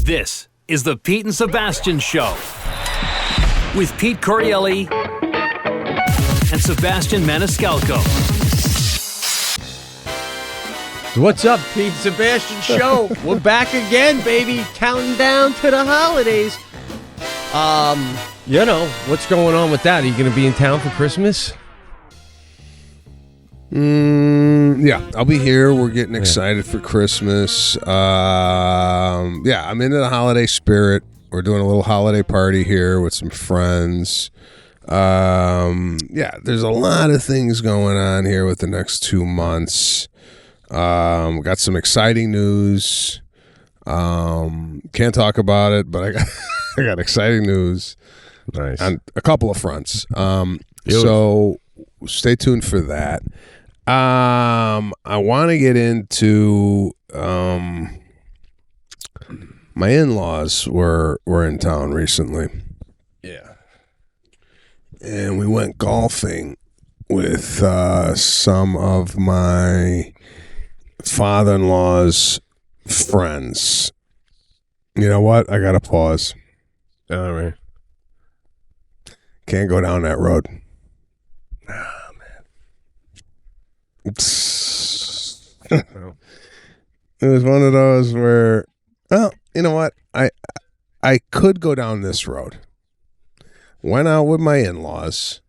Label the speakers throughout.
Speaker 1: This is the Pete and Sebastian Show with Pete Correale and Sebastian Maniscalco.
Speaker 2: What's up, Pete and Sebastian Show? We're back again, baby. Counting down to the holidays. What's going on with that? Are you going to be in town for Christmas?
Speaker 3: Yeah, I'll be here. We're getting excited for Christmas. I'm into the holiday spirit. We're doing a little holiday party here with some friends. There's a lot of things going on here with the next 2 months. Got some exciting news. Can't talk about it, but I got exciting news.
Speaker 2: Nice.
Speaker 3: On a couple of fronts. So stay tuned for that. I want to get into my in-laws were in town recently.
Speaker 2: Yeah.
Speaker 3: And we went golfing with some of my father-in-law's friends. You know what? I got to pause.
Speaker 2: All right.
Speaker 3: Can't go down that road. It was one of those where, well, you know what? I could go down this road. Went out with my in-laws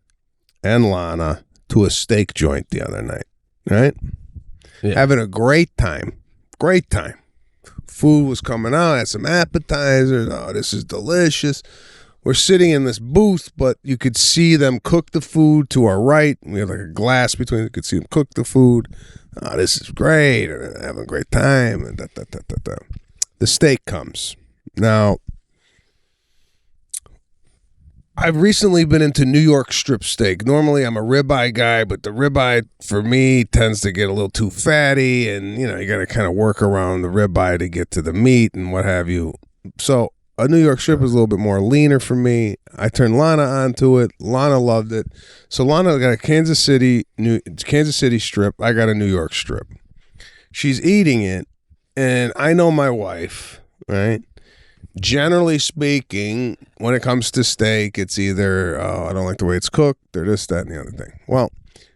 Speaker 3: and Lana to a steak joint the other night, right?
Speaker 2: Yeah.
Speaker 3: Having a great time. Great time. Food was coming out. Had some appetizers. Oh, this is delicious. We're sitting in this booth, but you could see them cook the food to our right. We have like a glass between. You could see them cook the food. Oh, this is great. Having a great time. And The steak comes. Now, I've recently been into New York strip steak. Normally, I'm a ribeye guy, but the ribeye, for me, tends to get a little too fatty. And, you got to kind of work around the ribeye to get to the meat and what have you. So, a New York strip is a little bit more leaner for me. I turned Lana onto it. Lana loved it. So Lana got a Kansas City strip. I got a New York strip. She's eating it, and I know my wife, right? Generally speaking, when it comes to steak, it's either, I don't like the way it's cooked, or this, that, and the other thing. Well,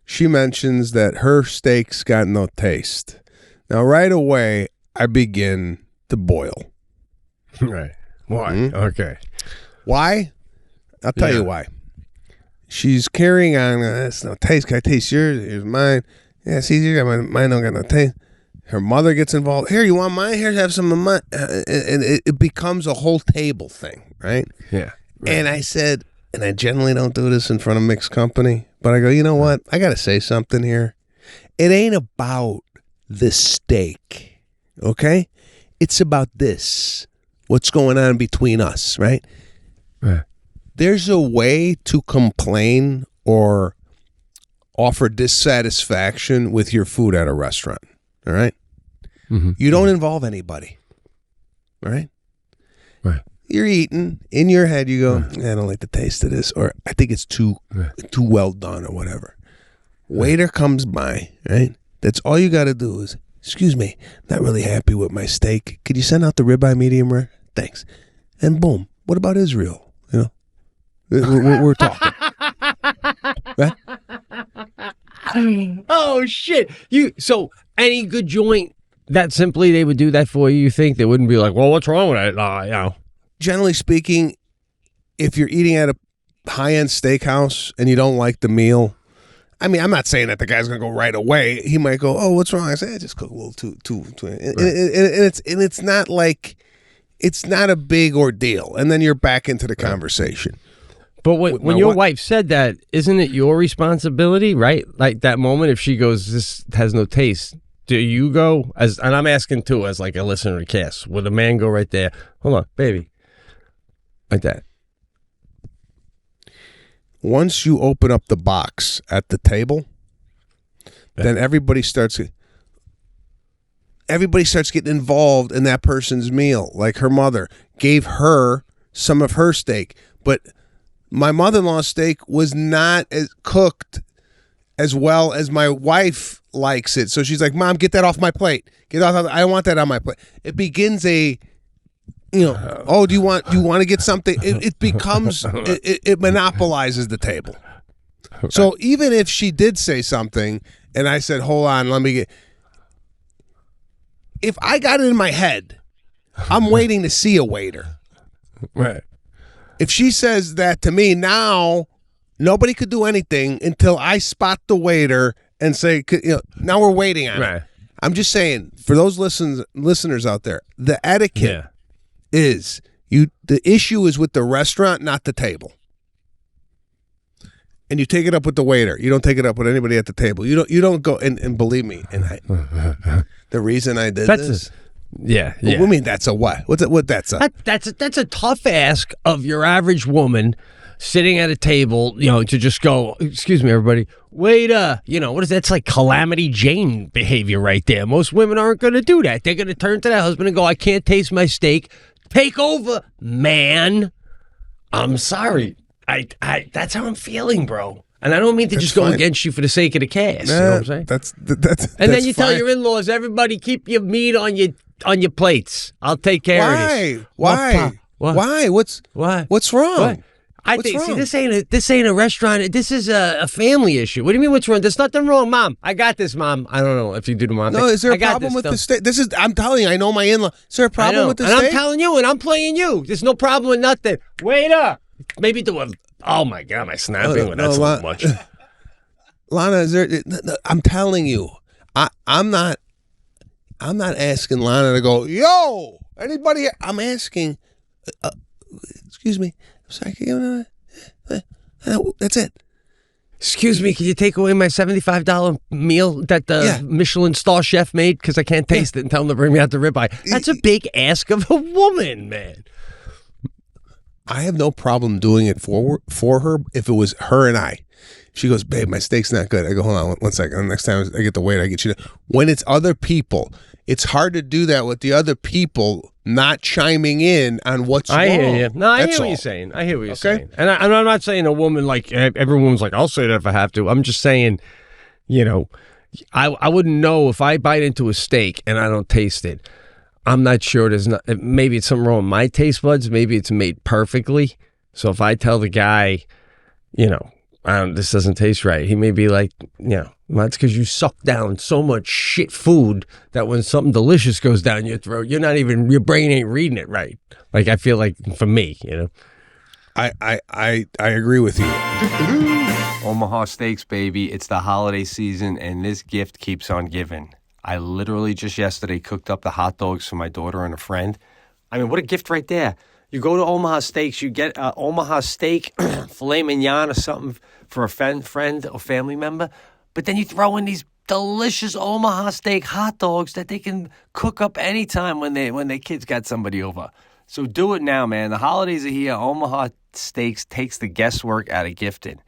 Speaker 3: she mentions that her steak's got no taste. Now, right away, I begin to boil.
Speaker 2: Right. Why?
Speaker 3: Mm-hmm.
Speaker 2: Okay.
Speaker 3: Why? I'll tell you why. She's carrying on. That's no taste. Can I taste yours? Here's mine. Yeah, see, you got mine. Don't got no taste. Her mother gets involved. Here, you want mine? Here, have some of mine. And it becomes a whole table thing, right?
Speaker 2: Yeah. Right.
Speaker 3: And I said, and I generally don't do this in front of mixed company, but I go, you know what? I got to say something here. It ain't about the steak, okay? It's about this. What's going on between us, right?
Speaker 2: Right.
Speaker 3: There's a way to complain or offer dissatisfaction with your food at a restaurant, all right?
Speaker 2: Mm-hmm.
Speaker 3: You don't involve anybody, all right?
Speaker 2: Right.
Speaker 3: You're eating. In your head, you go, I don't like the taste of this, or I think it's too well done, or whatever. Waiter comes by, right? That's all you got to do is, excuse me, not really happy with my steak. Could you send out the ribeye medium rare? Thanks. And boom. What about Israel? We're talking. Right?
Speaker 2: Oh, shit. So any good joint that simply they would do that for you think? They wouldn't be like, well, what's wrong with it?
Speaker 3: Generally speaking, if you're eating at a high-end steakhouse and you don't like the meal, I mean, I'm not saying that the guy's gonna go right away. He might go, "Oh, what's wrong?" I say, "I just cook a little too." And it's not like it's not a big ordeal. And then you're back into the conversation.
Speaker 2: But when your wife said that, isn't it your responsibility, right? Like that moment, if she goes, "This has no taste," do you go and I'm asking too, as like a listener to cast, would a man go right there? Hold on, baby, like that?
Speaker 3: Once you open up the box at the table, then everybody starts getting involved in that person's meal. Like her mother gave her some of her steak, but my mother-in-law's steak was not as cooked as well as my wife likes it. So she's like, "Mom, get that off my plate. Get off. I don't want that on my plate." It begins a oh, do you want to get something? It becomes it monopolizes the table. Okay. So even if she did say something and I said, hold on, let me get. If I got it in my head, I'm waiting to see a waiter.
Speaker 2: Right.
Speaker 3: If she says that to me now, nobody could do anything until I spot the waiter and say, now we're waiting on it. I'm just saying, for those listeners out there, the etiquette is the issue is with the restaurant, not the table. And you take it up with the waiter. You don't take it up with anybody at the table. You don't go and believe me. And the reason I did this.
Speaker 2: Yeah.
Speaker 3: What mean that's a what? That's
Speaker 2: a tough ask of your average woman sitting at a table, to just go, excuse me, everybody, waiter. What is that? It's like Calamity Jane behavior right there. Most women aren't going to do that. They're going to turn to their husband and go, I can't taste my steak. Take over, man. I'm sorry. I that's how I'm feeling, bro. And I don't mean to just go against you for the sake of the cast. You know what I'm saying?
Speaker 3: That's
Speaker 2: and then you tell your in-laws, everybody keep your meat on your plates. I'll take care of this.
Speaker 3: Why? Why? What's wrong?
Speaker 2: What? I think. See, this ain't a restaurant. This is a family issue. What do you mean? What's wrong? There's nothing wrong, Mom. I got this, Mom. I don't know if you do the mom.
Speaker 3: No, is there a problem with the steak? I'm telling you, I know my in-law. Is there a problem with the steak?
Speaker 2: And I'm telling you, and I'm playing you. There's no problem with nothing. Waiter, maybe do a. Oh my God, am I snapping? That's a little much.
Speaker 3: Lana, is there? I'm telling you, I'm not asking Lana to go. Yo, anybody? I'm asking. Excuse me. Sorry, that's it.
Speaker 2: Excuse me, can you take away my $75 meal that the Michelin star chef made because I can't taste it and tell him to bring me out the ribeye? That's a big ask of a woman, man.
Speaker 3: I have no problem doing it for her if it was her and I. She goes, babe, my steak's not good. I go, hold on one second. Next time I get the waiter, I get you to. When it's other people, it's hard to do that with the other people not chiming in on what's wrong.
Speaker 2: I hear you. No, I hear what you're saying. I hear what you're saying. And I'm not saying a woman like, every woman's like, I'll say that if I have to. I'm just saying, I wouldn't know if I bite into a steak and I don't taste it. I'm not sure maybe it's something wrong with my taste buds. Maybe it's made perfectly. So if I tell the guy, this doesn't taste right, he may be like, that's because you suck down so much shit food that when something delicious goes down your throat, your brain ain't reading it right. Like, I feel like for me,
Speaker 3: I agree with you.
Speaker 4: Omaha Steaks, baby. It's the holiday season, and this gift keeps on giving. I literally just yesterday cooked up the hot dogs for my daughter and a friend. I mean, what a gift right there. You go to Omaha Steaks, you get Omaha steak, filet mignon or something for a friend or family member, but then you throw in these delicious Omaha steak hot dogs that they can cook up anytime when their kids got somebody over. So do it now, man. The holidays are here. Omaha Steaks takes the guesswork out of gifting.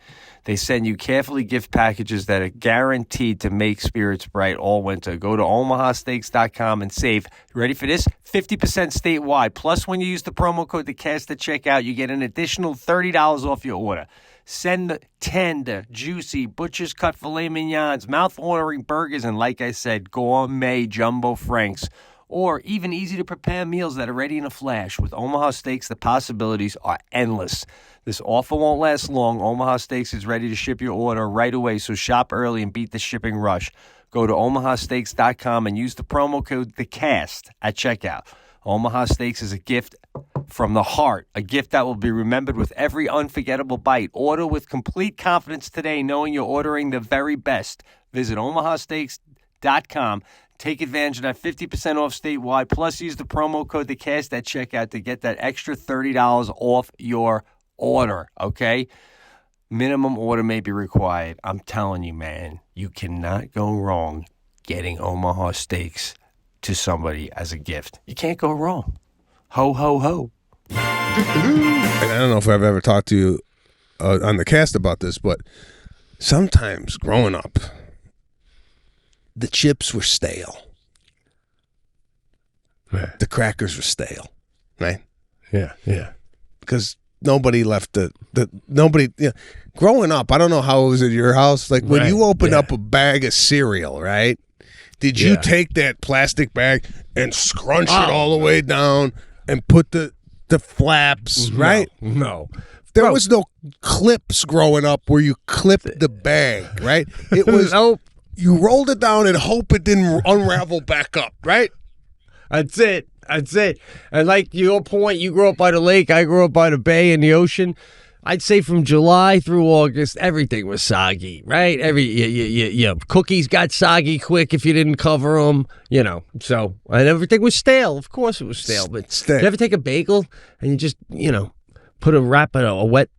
Speaker 4: They send you carefully gift packages that are guaranteed to make spirits bright all winter. Go to omahasteaks.com and save. You ready for this? 50% statewide. Plus, when you use the promo code THECAST at checkout, you get an additional $30 off your order. Send the tender, juicy, butcher's cut filet mignons, mouth-watering burgers, and like I said, gourmet jumbo franks. Or even easy-to-prepare meals that are ready in a flash. With Omaha Steaks, the possibilities are endless. This offer won't last long. Omaha Steaks is ready to ship your order right away, so shop early and beat the shipping rush. Go to omahasteaks.com and use the promo code THECAST at checkout. Omaha Steaks is a gift from the heart, a gift that will be remembered with every unforgettable bite. Order with complete confidence today, knowing you're ordering the very best. Visit omahasteaks.com. Take advantage of that 50% off statewide, plus use the promo code THECAST at checkout to get that extra $30 off your order, okay? Minimum order may be required. I'm telling you, man, you cannot go wrong getting Omaha Steaks to somebody as a gift. You can't go wrong. Ho, ho, ho.
Speaker 3: And I don't know if I've ever talked to you on the cast about this, but sometimes growing up, the chips were stale.
Speaker 2: Right.
Speaker 3: The crackers were stale, right?
Speaker 2: Yeah.
Speaker 3: Because nobody left nobody. Growing up, I don't know how it was at your house. Like when you open up a bag of cereal, right? Did you take that plastic bag and scrunch it all the way down? and put the flaps, right?
Speaker 2: No.
Speaker 3: There was no clips growing up where you clipped the bag, right? It was you rolled it down and hope it didn't unravel back up, right?
Speaker 2: That's it. And like your point, you grew up by the lake, I grew up by the bay and the ocean. I'd say from July through August, everything was soggy, right? Cookies got soggy quick if you didn't cover them, So, and everything was stale. Of course it was stale. But
Speaker 3: Stale.
Speaker 2: You ever take a bagel and you just, put a wet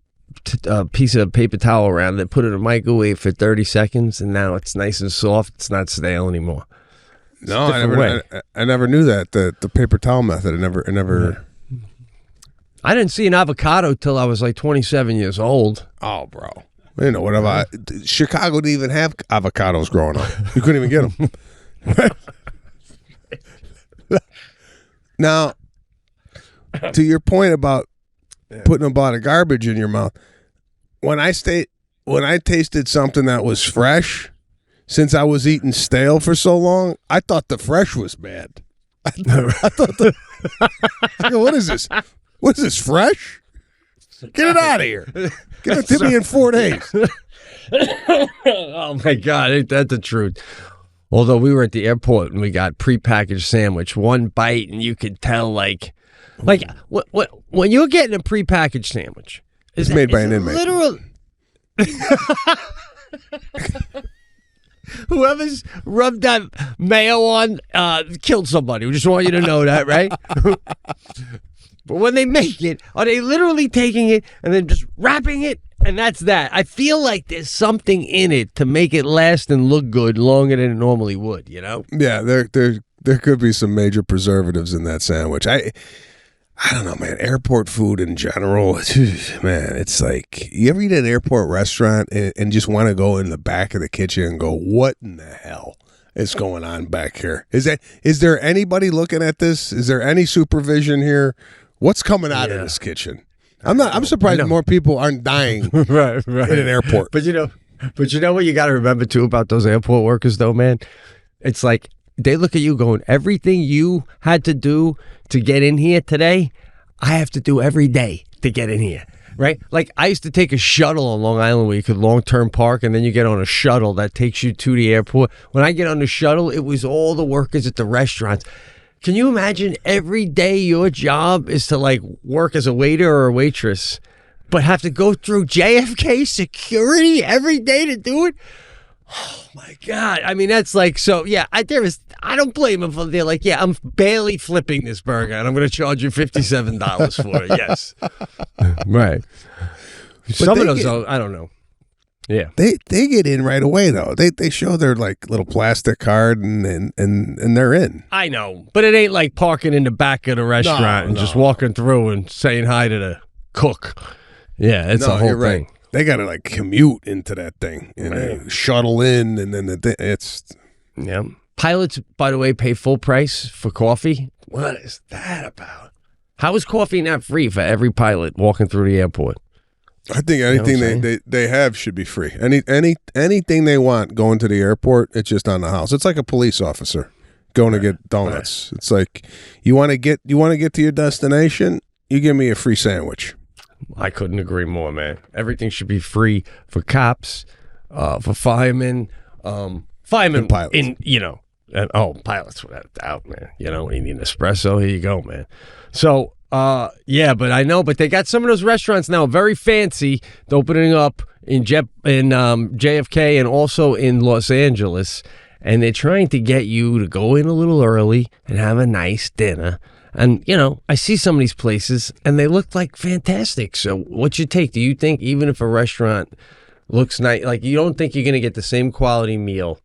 Speaker 2: piece of paper towel around it, put it in a microwave for 30 seconds, and now it's nice and soft. It's not stale anymore.
Speaker 3: No, I never knew that the paper towel method. I never.
Speaker 2: Yeah. I didn't see an avocado till I was like 27 years old.
Speaker 3: Oh, bro. Chicago didn't even have avocados growing up. You couldn't even get them. Now, to your point about putting a lot of garbage in your mouth, when I tasted something that was fresh, since I was eating stale for so long, I thought the fresh was bad. I thought what is this? What is this, fresh? Get it out of here. Give it to me in 4 days.
Speaker 2: Oh, my God. Ain't that the truth? Although we were at the airport and we got prepackaged sandwich, one bite, and you could tell, like when you're getting a prepackaged sandwich.
Speaker 3: It's made by an inmate.
Speaker 2: Literal. Whoever's rubbed that mayo on killed somebody. We just want you to know that, right? But when they make it, are they literally taking it and then just wrapping it? And that's that. I feel like there's something in it to make it last and look good longer than it normally would, Yeah,
Speaker 3: there could be some major preservatives in that sandwich. I don't know, man. Airport food in general, man, it's like, you ever eat at an airport restaurant and just want to go in the back of the kitchen and go, what in the hell is going on back here? Is there anybody looking at this? Is there any supervision here? What's coming out of this kitchen? I'm surprised more people aren't dying
Speaker 2: right.
Speaker 3: in an airport.
Speaker 2: But you know what you got to remember too about those airport workers though, man? It's like they look at you going, everything you had to do to get in here today, I have to do every day to get in here. Right? Like I used to take a shuttle on Long Island where you could long-term park and then you get on a shuttle that takes you to the airport. When I get on the shuttle, it was all the workers at the restaurants. Can you imagine every day your job is to like work as a waiter or a waitress, but have to go through JFK security every day to do it? Oh my God. I mean, that's like, so yeah, I don't blame them for, they're like, yeah, I'm barely flipping this burger and I'm going to charge you $57 for it. Yes. Right. Some of those, I don't know. Yeah.
Speaker 3: They get in right away though. They show their like little plastic card and they're in.
Speaker 2: I know, but it ain't like parking in the back of the restaurant and just walking through and saying hi to the cook. Yeah, it's a whole thing.
Speaker 3: They got to like commute into that thing and shuttle in, and then it's.
Speaker 2: Yeah. Pilots, by the way, pay full price for coffee. What is that about? How is coffee not free for every pilot walking through the airport?
Speaker 3: I think anything they have should be free. Anything they want going to the airport, it's just on the house. It's like a police officer going to get donuts. Right. It's like you want to get to your destination, you give me a free sandwich.
Speaker 2: I couldn't agree more, man. Everything should be free for cops, for firemen,
Speaker 3: and pilots.
Speaker 2: Pilots without a doubt, man. You need an espresso, here you go, man. So, but they got some of those restaurants now very fancy. They're opening up in JFK and also in Los Angeles, and they're trying to get you to go in a little early and have a nice dinner. And, I see some of these places, and they look like fantastic. So what's your take? Do you think even if a restaurant looks nice, like you don't think you're going to get the same quality meal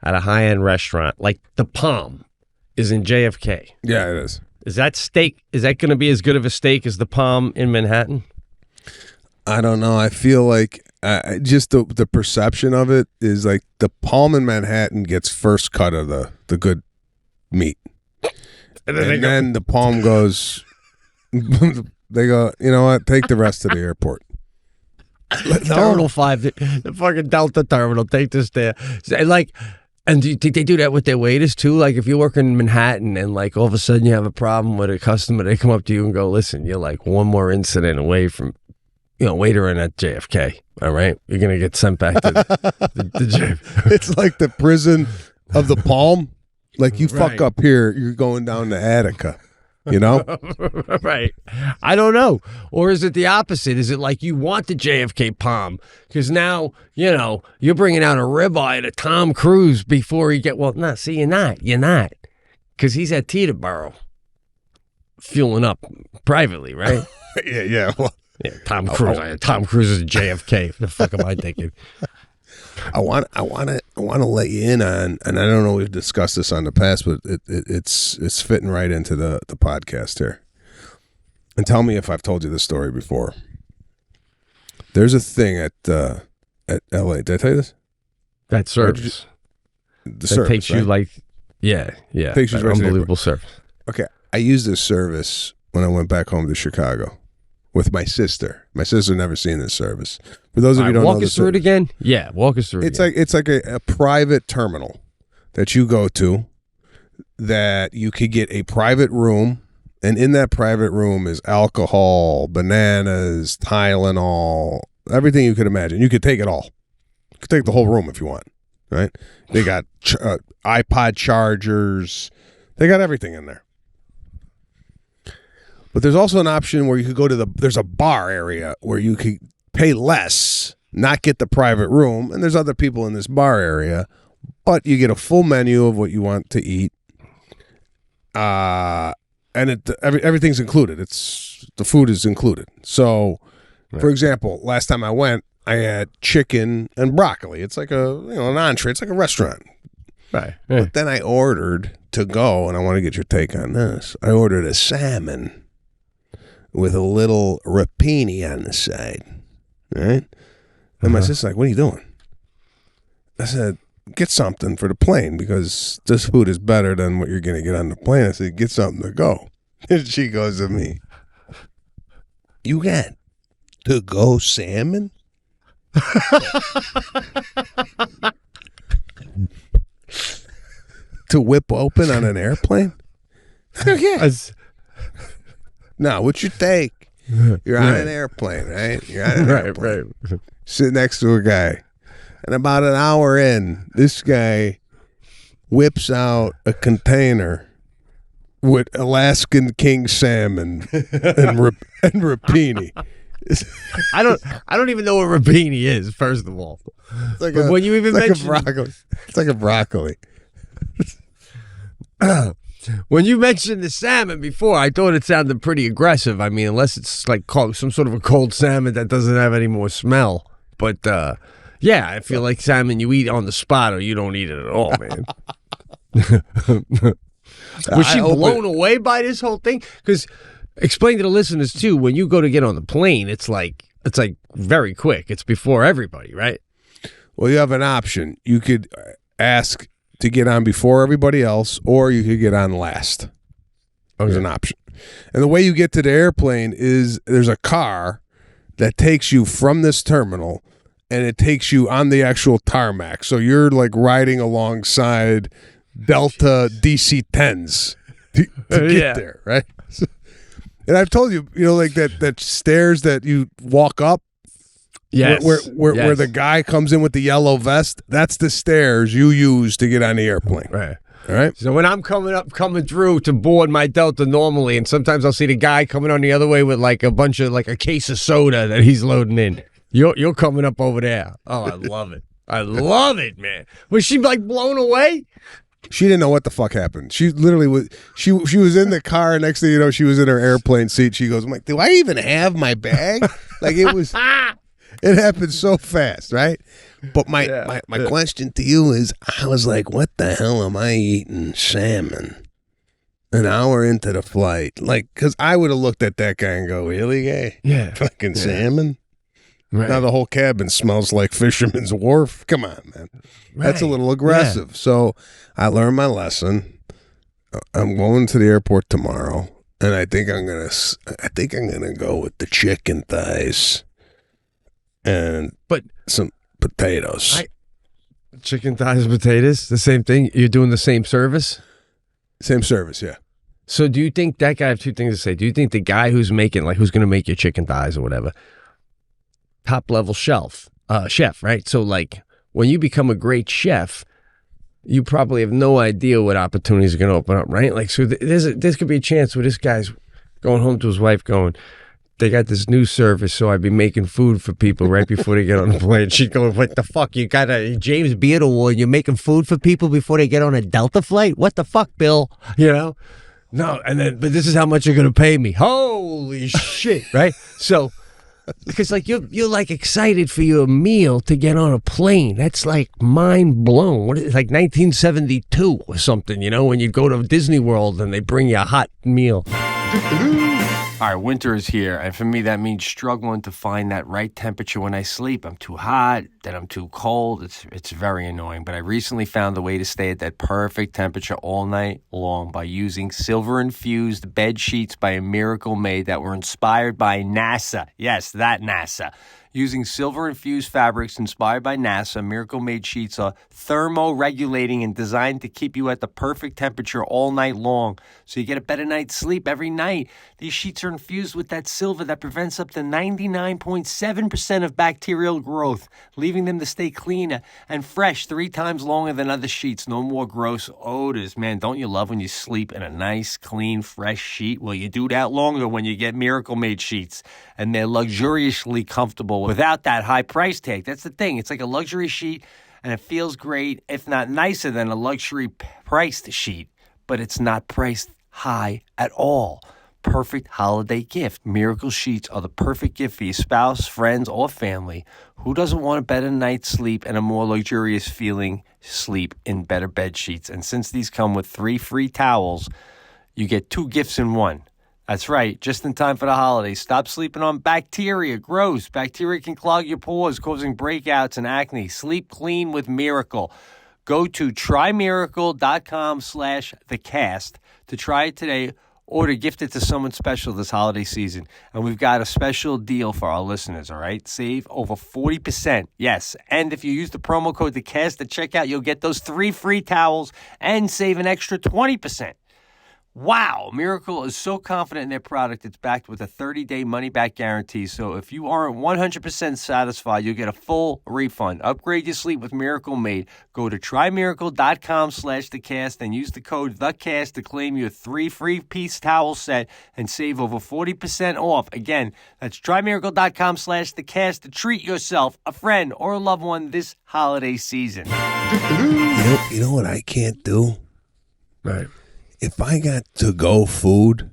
Speaker 2: at a high-end restaurant? Like the Palm is in JFK.
Speaker 3: Yeah, it is.
Speaker 2: Is that steak, is that going to be as good of a steak as the Palm in Manhattan?
Speaker 3: I don't know. I feel like just the perception of it is like the Palm in Manhattan gets first cut of the good meat. And then the Palm goes, they go, you know what, take the rest to the airport.
Speaker 2: Terminal 5, the fucking Delta terminal, take this there. Like, And do you think they do that with their waiters too? Like if you work in Manhattan and like all of a sudden you have a problem with a customer, they come up to you and go, listen, you're like one more incident away from, waitering at JFK. All right. You're going to get sent back to the jail.
Speaker 3: It's like the prison of the Palm. Like you fuck up here, you're going down to Attica.
Speaker 2: Right. I don't know. Or is it the opposite? Is it like you want the JFK Palm? Because now, you're bringing out a ribeye to Tom Cruise before he you're not. Because he's at Teterboro fueling up privately, right?
Speaker 3: Yeah. Well,
Speaker 2: yeah, Tom Cruise. Tom Cruise is JFK. What the fuck am I thinking?
Speaker 3: I want to let you in on, and I don't know, we've discussed this on the past, but it's fitting right into the podcast here. And tell me if I've told you this story before. There's a thing at LA. Did I tell you this?
Speaker 2: That service.
Speaker 3: The service
Speaker 2: takes you like, yeah.
Speaker 3: Takes you right to the
Speaker 2: unbelievable service.
Speaker 3: Okay, I used this service when I went back home to Chicago with my sister. My sister never seen this service. For those of you who don't know,
Speaker 2: walk us through it again. Yeah, walk us through it.
Speaker 3: It's like a private terminal that you go to, that you could get a private room, and in that private room is alcohol, bananas, Tylenol, everything you could imagine. You could take it all. You could take the whole room if you want. Right? They got iPod chargers. They got everything in there. But there's also an option where you could go to there's a bar area where you could pay less, not get the private room, and there's other people in this bar area, but you get a full menu of what you want to eat, and everything's included. The food is included. So, for example, last time I went, I had chicken and broccoli. It's like an entree. It's like a restaurant.
Speaker 2: Right.
Speaker 3: But then I ordered to go, and I want to get your take on this. I ordered a salmon with a little rapini on the side, right? And my sister's like, what are you doing? I said, get something for the plane, because this food is better than what you're going to get on the plane. I said, get something to go. And she goes to me, you got to-go salmon? To whip open on an airplane? Yeah. No, what you take? You're on an airplane, right? You're on an airplane.
Speaker 2: Right.
Speaker 3: Sit next to a guy. And about an hour in, this guy whips out a container with Alaskan king salmon and rapini.
Speaker 2: I don't even know what rapini is, first of all.
Speaker 3: It's like
Speaker 2: when you even mentioned
Speaker 3: broccoli. It's like a broccoli.
Speaker 2: When you mentioned the salmon before, I thought it sounded pretty aggressive. I mean, unless it's like some sort of a cold salmon that doesn't have any more smell. But yeah, I feel like salmon you eat on the spot or you don't eat it at all, man. Was she blown away by this whole thing? Because explain to the listeners too, when you go to get on the plane, it's like very quick. It's before everybody, right?
Speaker 3: Well, you have an option. You could ask to get on before everybody else, or you could get on last. There's an option. And the way you get to the airplane is there's a car that takes you from this terminal, and it takes you on the actual tarmac. So you're like riding alongside Delta DC-10s to get there, right? And I've told you, like that stairs that you walk up,
Speaker 2: yes,
Speaker 3: where the guy comes in with the yellow vest, that's the stairs you use to get on the airplane.
Speaker 2: Right.
Speaker 3: All right.
Speaker 2: So when I'm coming through to board my Delta normally, and sometimes I'll see the guy coming on the other way with like a case of soda that he's loading in. You're coming up over there. Oh, I love it. I love it, man. Was she like blown away?
Speaker 3: She didn't know what the fuck happened. She literally was. She was in the car. Next thing you know, she was in her airplane seat. She goes, "I'm like, do I even have my bag?" Like it was. It happened so fast, right? But my question to you is, I was like, what the hell am I eating salmon an hour into the flight? Like, because I would have looked at that guy and go, really, gay?
Speaker 2: Yeah.
Speaker 3: Fucking salmon?
Speaker 2: Right.
Speaker 3: Now the whole cabin smells like Fisherman's Wharf. Come on, man. That's a little aggressive. Yeah. So I learned my lesson. I'm going to the airport tomorrow, and I think I'm gonna go with the chicken thighs and some potatoes.
Speaker 2: Chicken thighs and potatoes, the same thing? You're doing the same service?
Speaker 3: Same service, yeah.
Speaker 2: So do you think that guy, I have two things to say. Do you think the guy who's making, like who's going to make your chicken thighs or whatever, top level chef, right? So like when you become a great chef, you probably have no idea what opportunities are going to open up, right? Like, so there's could be a chance where this guy's going home to his wife going, they got this new service, so I'd be making food for people right before they get on the plane. She'd go, what the fuck? You got a James Beard Award, you're making food for people before they get on a Delta flight? What the fuck, Bill? You know? No, and then, but this is how much you're going to pay me. Holy shit, right? So, because like you're like excited for your meal to get on a plane. That's like mind blown. What is it, like 1972 or something, you know, when you go to Disney World and they bring you a hot meal.
Speaker 4: All right, winter is here, and for me, that means struggling to find that right temperature when I sleep. I'm too hot, then I'm too cold. It's very annoying, but I recently found the way to stay at that perfect temperature all night long by using silver-infused bed sheets by a Miracle Made that were inspired by NASA. Yes, that NASA. Using silver-infused fabrics inspired by NASA, Miracle Made sheets are thermoregulating and designed to keep you at the perfect temperature all night long, so you get a better night's sleep every night. These sheets are infused with that silver that prevents up to 99.7% of bacterial growth, leaving them to stay cleaner and fresh 3 times longer than other sheets. No more gross odors. Man, don't you love when you sleep in a nice, clean, fresh sheet? Well, you do that longer when you get Miracle Made sheets, and they're luxuriously comfortable without that high price tag. That's the thing. It's like a luxury sheet, and it feels great, if not nicer than a luxury priced sheet, but it's not priced high at all. Perfect holiday gift. Miracle sheets are the perfect gift for your spouse, friends, or family. Who doesn't want a better night's sleep and a more luxurious feeling sleep in better bed sheets? And since these come with 3 free towels, you get 2 gifts in one. That's right, just in time for the holidays. Stop sleeping on bacteria. Gross. Bacteria can clog your pores, causing breakouts and acne. Sleep clean with Miracle. Go to trymiracle.com/thecast to try it today or to gift it to someone special this holiday season. And we've got a special deal for our listeners, all right? Save over 40%. Yes, and if you use the promo code THECAST at checkout, you'll get those 3 free towels and save an extra 20%. Wow, Miracle is so confident in their product, it's backed with a 30-day money-back guarantee. So if you aren't 100% satisfied, you'll get a full refund. Upgrade your sleep with Miracle Made. Go to trymiracle.com/thecast and use the code THECAST to claim your 3 free-piece towel set and save over 40% off. Again, that's trymiracle.com/thecast to treat yourself, a friend, or a loved one this holiday season.
Speaker 3: You know what I can't do?
Speaker 2: Right.
Speaker 3: If I got to-go food,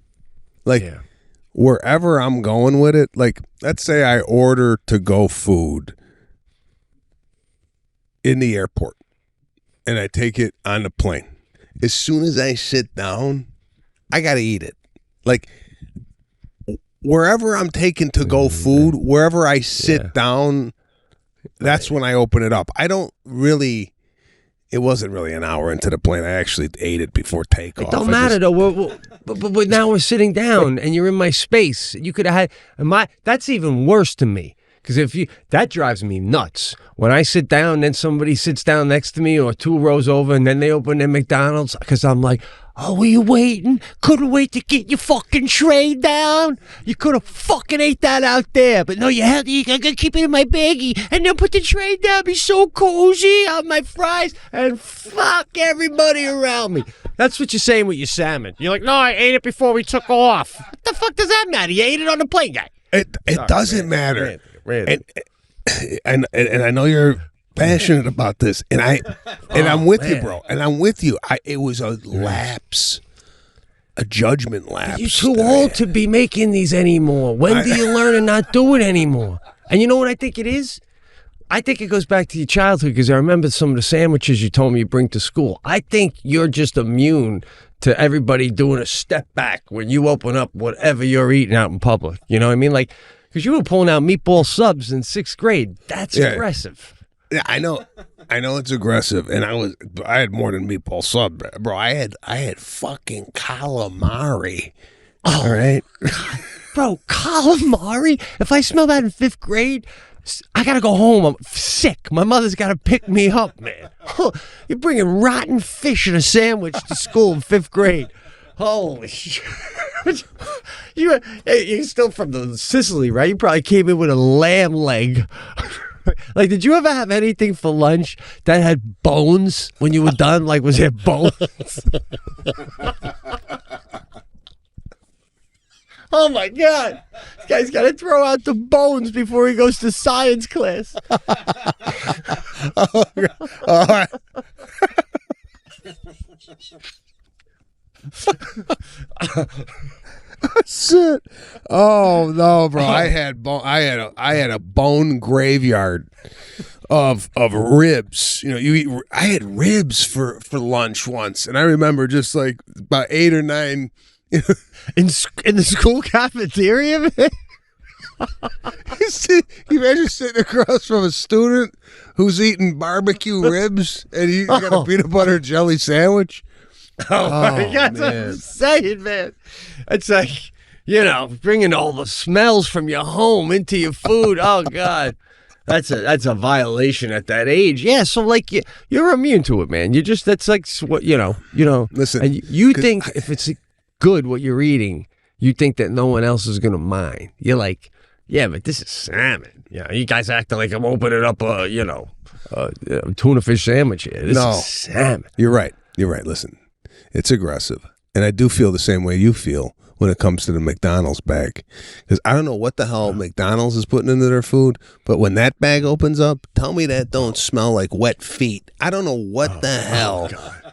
Speaker 3: like wherever I'm going with it, like let's say I order to-go food in the airport and I take it on the plane. As soon as I sit down, I got to eat it. Like wherever I'm taking to-go food, wherever I sit down, that's when I open it up. I don't really... It wasn't really an hour into the plane. I actually ate it before takeoff.
Speaker 2: It don't matter though. But now we're sitting down and you're in my space. You could have had that's even worse to me because that drives me nuts. When I sit down, then somebody sits down next to me or 2 rows over, and then they open their McDonald's because I'm like, oh, were you waiting? Couldn't wait to get your fucking tray down. You could have fucking ate that out there. But no, you gotta keep it in my baggie and then put the tray down. Be so cozy on my fries and fuck everybody around me. That's what you're saying with your salmon. You're like, no, I ate it before we took off. What the fuck does that matter? You ate it on the plane, guy.
Speaker 3: It doesn't matter. And I know you're passionate about this, and I'm with you, bro. And I'm with you. It was a lapse, a judgment lapse.
Speaker 2: You're too old to be making these anymore. When do you learn and not do it anymore? And you know what I think it is? I think it goes back to your childhood because I remember some of the sandwiches you told me you bring to school. I think you're just immune to everybody doing a step back when you open up whatever you're eating out in public. You know what I mean? Like, because you were pulling out meatball subs in 6th grade. That's aggressive.
Speaker 3: Yeah, I know it's aggressive, and I had more than meatball sub, bro. I had fucking calamari.
Speaker 2: Oh,
Speaker 3: all right,
Speaker 2: God. Bro, calamari. If I smelled that in 5th grade, I gotta go home. I'm sick. My mother's gotta pick me up, man. You're bringing rotten fish in a sandwich to school in 5th grade. Holy shit. You're still from the Sicily, right? You probably came in with a lamb leg. Like, did you ever have anything for lunch that had bones when you were done? Like, was there bones? Oh, my God. This guy's got to throw out the bones before he goes to science class.
Speaker 3: All right. Shit. Oh no, bro! I had a bone graveyard of ribs. You know, I had ribs for lunch once, and I remember just like about 8 or 9
Speaker 2: in the school cafeteria, man.
Speaker 3: You imagine sitting across from a student who's eating barbecue ribs, and you got a peanut butter jelly sandwich.
Speaker 2: Oh my God, that's what I'm saying, man. It's like, you know, bringing all the smells from your home into your food. Oh God, that's a violation at that age. Yeah, so like you're immune to it, man. That's like what you know.
Speaker 3: Listen,
Speaker 2: and you think if it's good what you're eating, you think that no one else is gonna mind. You're like, yeah, but this is salmon. Yeah, you guys acting like I'm opening up a tuna fish sandwich here. This is salmon.
Speaker 3: You're right. Listen. It's aggressive. And I do feel the same way you feel when it comes to the McDonald's bag. Because I don't know what the hell McDonald's is putting into their food, but when that bag opens up, tell me that don't smell like wet feet. I don't know what the hell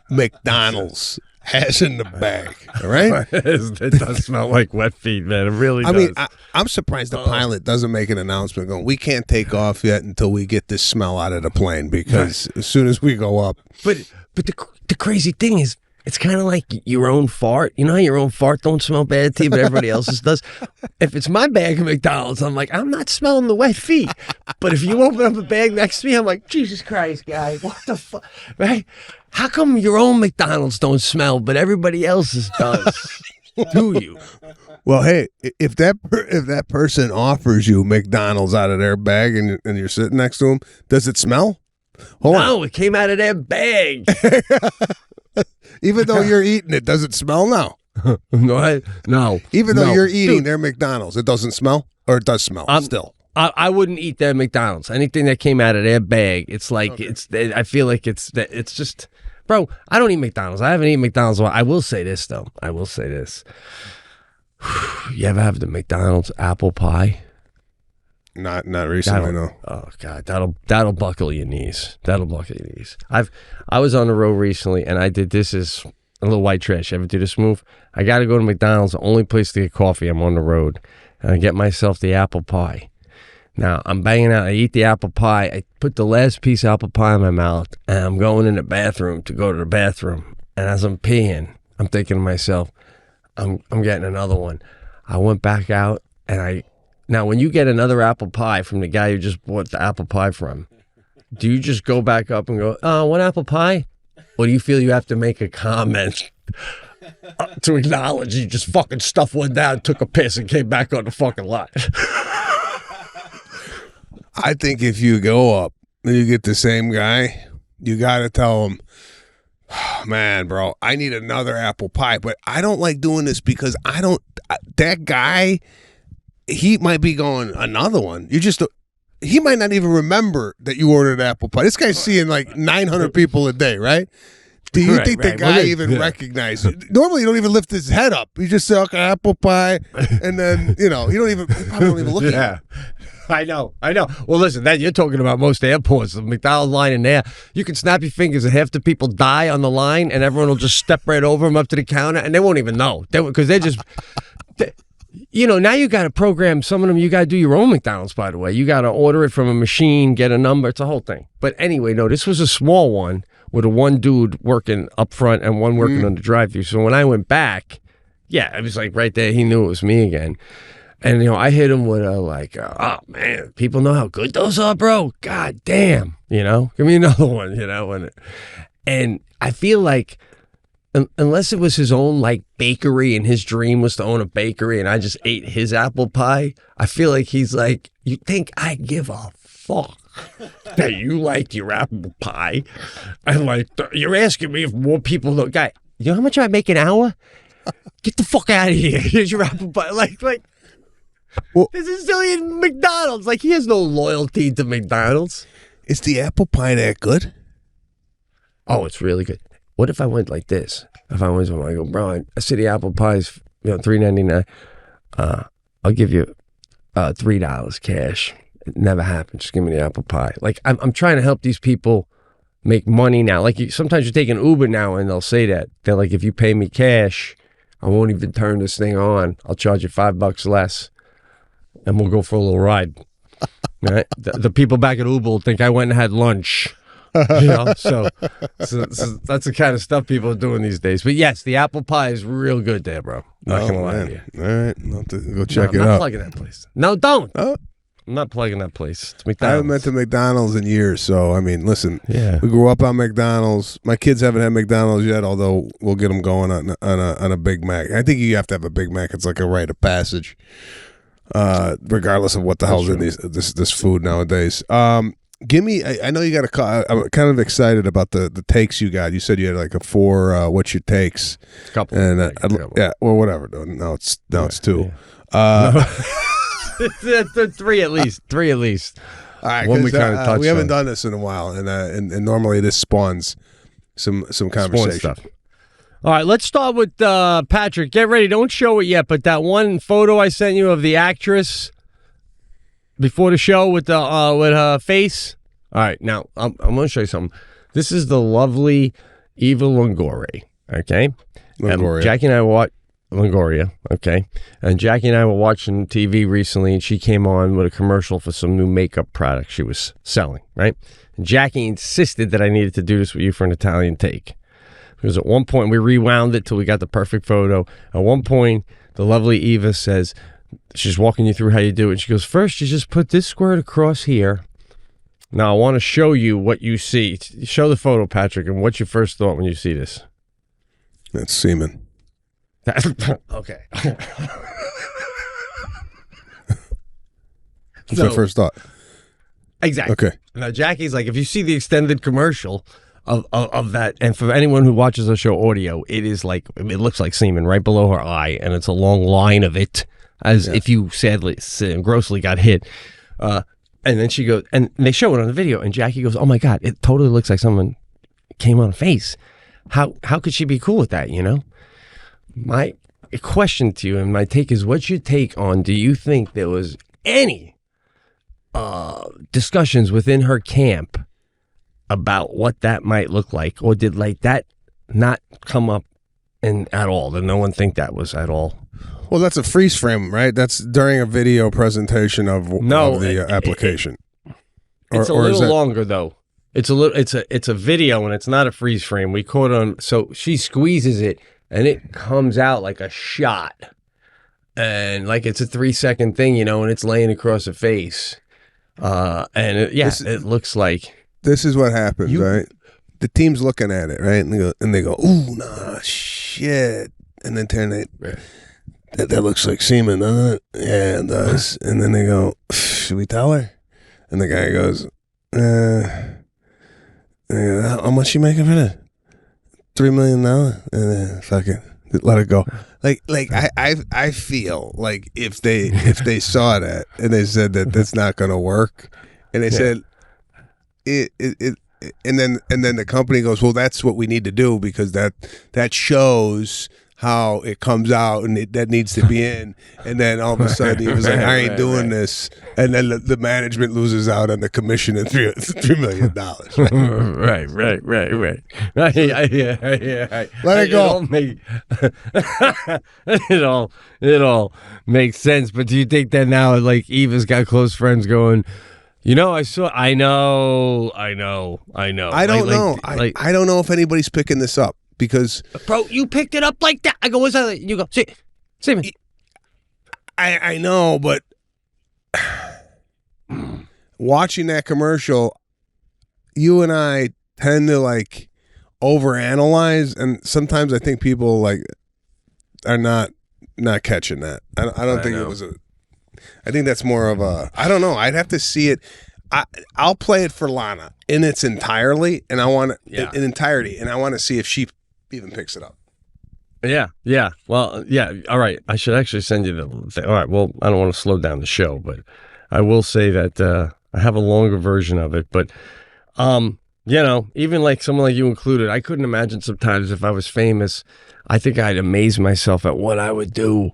Speaker 3: McDonald's has in the bag. All right?
Speaker 2: It does smell like wet feet, man. It really does.
Speaker 3: I mean, I'm surprised the pilot doesn't make an announcement going, we can't take off yet until we get this smell out of the plane, because as soon as we go up.
Speaker 2: But the crazy thing is, it's kind of like your own fart. You know how your own fart don't smell bad to you, but everybody else's does? If it's my bag of McDonald's, I'm like, I'm not smelling the wet feet. But if you open up a bag next to me, I'm like, Jesus Christ, guy, what the fuck? Right? How come your own McDonald's don't smell, but everybody else's does? Do you?
Speaker 3: Well, hey, if that person offers you McDonald's out of their bag and you're sitting next to them, does it smell? Hold on.
Speaker 2: No, it came out of their bag.
Speaker 3: Even though you're eating it, does it smell now?
Speaker 2: No.
Speaker 3: Even though you're eating their McDonald's, it doesn't smell? Or it does smell still?
Speaker 2: I wouldn't eat their McDonald's. Anything that came out of their bag, it's like, I feel like it's just, bro, I don't eat McDonald's. I haven't eaten McDonald's. I will say this, though. You ever have the McDonald's apple pie?
Speaker 3: Not recently, no.
Speaker 2: Oh God, that'll buckle your knees. I was on the road recently, and I did this is a little white trash. You ever do this move? I got to go to McDonald's, the only place to get coffee. I'm on the road, and I get myself the apple pie. Now I'm banging out. I eat the apple pie. I put the last piece of apple pie in my mouth, and I'm going in the bathroom to go to the bathroom. And as I'm peeing, I'm thinking to myself, I'm getting another one. I went back out, and Now, when you get another apple pie from the guy you just bought the apple pie from, do you just go back up and go, oh, one apple pie? Or do you feel you have to make a comment to acknowledge you just fucking stuffed one down, took a piss, and came back on the fucking lot?
Speaker 3: I think if you go up and you get the same guy, you got to tell him, oh, man, bro, I need another apple pie. But I don't like doing this because that guy... He might be going another one. He might not even remember that you ordered apple pie. This guy's seeing like 900 people a day, right? Do you think the guy even recognizes it? Normally, you don't even lift his head up. You just say, okay, apple pie, and then, you probably don't even look at him.
Speaker 2: I know. Well, listen, you're talking about most airports. The McDonald's line in there, you can snap your fingers and half the people die on the line, and everyone will just step right over them up to the counter, and they won't even know. Because they're just... now you got to program some of them. You got to do your own McDonald's, by the way. You got to order it from a machine, get a number. It's a whole thing. But anyway, no, this was a small one with one dude working up front and one working on the drive-thru. So when I went back, yeah, it was like right there. He knew it was me again. And, I hit him with oh, man, people know how good those are, bro. God damn, give me another one, and I feel like, unless it was his own bakery and his dream was to own a bakery and I just ate his apple pie, I feel like he's like, you think I give a fuck that you liked your apple pie, and like you're asking me if more people know. Guy, you know how much I make an hour? Get the fuck out of here! Here's your apple pie. Like, well, this is silly in McDonald's. Like, he has no loyalty to McDonald's.
Speaker 3: Is the apple pie that good?
Speaker 2: Oh, it's really good. What if I went like this? If I went to him, I go, bro, I see the apple pies, $3.99. I'll give you $3 cash. It never happened. Just give me the apple pie. Like, I'm trying to help these people make money now. Like, sometimes you take an Uber now and they'll say that. They're like, if you pay me cash, I won't even turn this thing on. I'll charge you $5 less, and we'll go for a little ride. Right? The people back at Uber will think I went and had lunch. So that's the kind of stuff people are doing these days. But yes, the apple pie is real good there, bro. Not gonna lie to you.
Speaker 3: All right, I'll have to go check it
Speaker 2: I'm not
Speaker 3: out.
Speaker 2: plugging that place. No, don't.
Speaker 3: Oh.
Speaker 2: I'm not plugging that place. It's
Speaker 3: I
Speaker 2: McDonald's.
Speaker 3: haven't been to McDonald's in years, so I mean, listen.
Speaker 2: Yeah.
Speaker 3: We grew up on McDonald's. My kids haven't had McDonald's yet, although we'll get them going on a Big Mac. I think you have to have a Big Mac. It's like a rite of passage, regardless of what the hell's in this food nowadays. Give me. I know you got a call. I'm kind of excited about the takes you got. You said you had like a 4. What's your takes?
Speaker 2: A couple.
Speaker 3: And yeah, or whatever. No, it's 2.
Speaker 2: Yeah. 3 at least. 3 at least.
Speaker 3: All right,
Speaker 2: One we kind of touched
Speaker 3: we haven't
Speaker 2: on.
Speaker 3: done this in a while, and normally this spawns some conversation.
Speaker 2: Stuff. All right, let's start with Patrick. Get ready. Don't show it yet, but that one photo I sent you of the actress before the show with her face. All right, now I'm going to show you something. This is the lovely Eva Longoria. Okay,
Speaker 3: Longoria.
Speaker 2: Jackie and I Longoria. Okay, and Jackie and I were watching TV recently, and she came on with a commercial for some new makeup product she was selling. Right, and Jackie insisted that I needed to do this with you for an Italian take. Because at one point, we rewound it till we got the perfect photo. At one point, the lovely Eva says, she's walking you through how you do it. And she goes, first, you just put this squirt across here. Now, I want to show you what you see. Show the photo, Patrick, and what's your first thought when you see this?
Speaker 3: That's semen.
Speaker 2: Okay.
Speaker 3: What's your first thought?
Speaker 2: Exactly.
Speaker 3: Okay.
Speaker 2: Now, Jackie's like, if you see the extended commercial of that, and for anyone who watches the show audio, it is like, it looks like semen right below her eye, and it's a long line of it, as if you sadly, grossly got hit. And then she goes, and they show it on the video, and Jackie goes, oh my God, it totally looks like someone came on face. How could she be cool with that, you know? My question to you, and my take is, what's your take on, do you think there was any discussions within her camp about what that might look like, or did like that not come up at all? Did no one think that was at all?
Speaker 3: Well, that's a freeze frame, right? That's during a video presentation of the application.
Speaker 2: It's a little longer though. It's a video, and it's not a freeze frame. We caught on, so she squeezes it and it comes out like a shot, and like it's a 3-second thing, you know, and it's laying across her face. And it looks like.
Speaker 3: This is what happens, right? The team's looking at it, right? And they go, ooh, nah, shit. And then turn it. That looks like semen, doesn't it? Yeah, it does. And then they go, should we tell her? And the guy goes, how much you making for that? $3 million? And then fuck it. Let it go. Like I feel like if they saw that and they said that that's not gonna work, and they said it and then the company goes, well, that's what we need to do because that shows how it comes out, and that needs to be in. And then all of a sudden he was like, I ain't doing this. And then the management loses out on the commission of $3 million.
Speaker 2: Right. Yeah.
Speaker 3: Let it go.
Speaker 2: It all makes sense. But do you think that now, like, Eva's got close friends going, you know, I know.
Speaker 3: I don't know. I don't know if anybody's picking this up. Because,
Speaker 2: bro, you picked it up like that. I go, what's that? You go, see me.
Speaker 3: I know, but watching that commercial, you and I tend to like overanalyze, and sometimes I think people like are not catching that. I don't think it was I think that's more of a. I don't know. I'd have to see it. I'll play it for Lana in its entirety, and I want
Speaker 2: Yeah.
Speaker 3: entirety, and I want to see if she even picks it up.
Speaker 2: Yeah. Well, yeah. All right. I should actually send you the thing. All right. Well, I don't want to slow down the show, but I will say that I have a longer version of it. But, even like someone like you included, I couldn't imagine sometimes if I was famous, I think I'd amaze myself at what I would do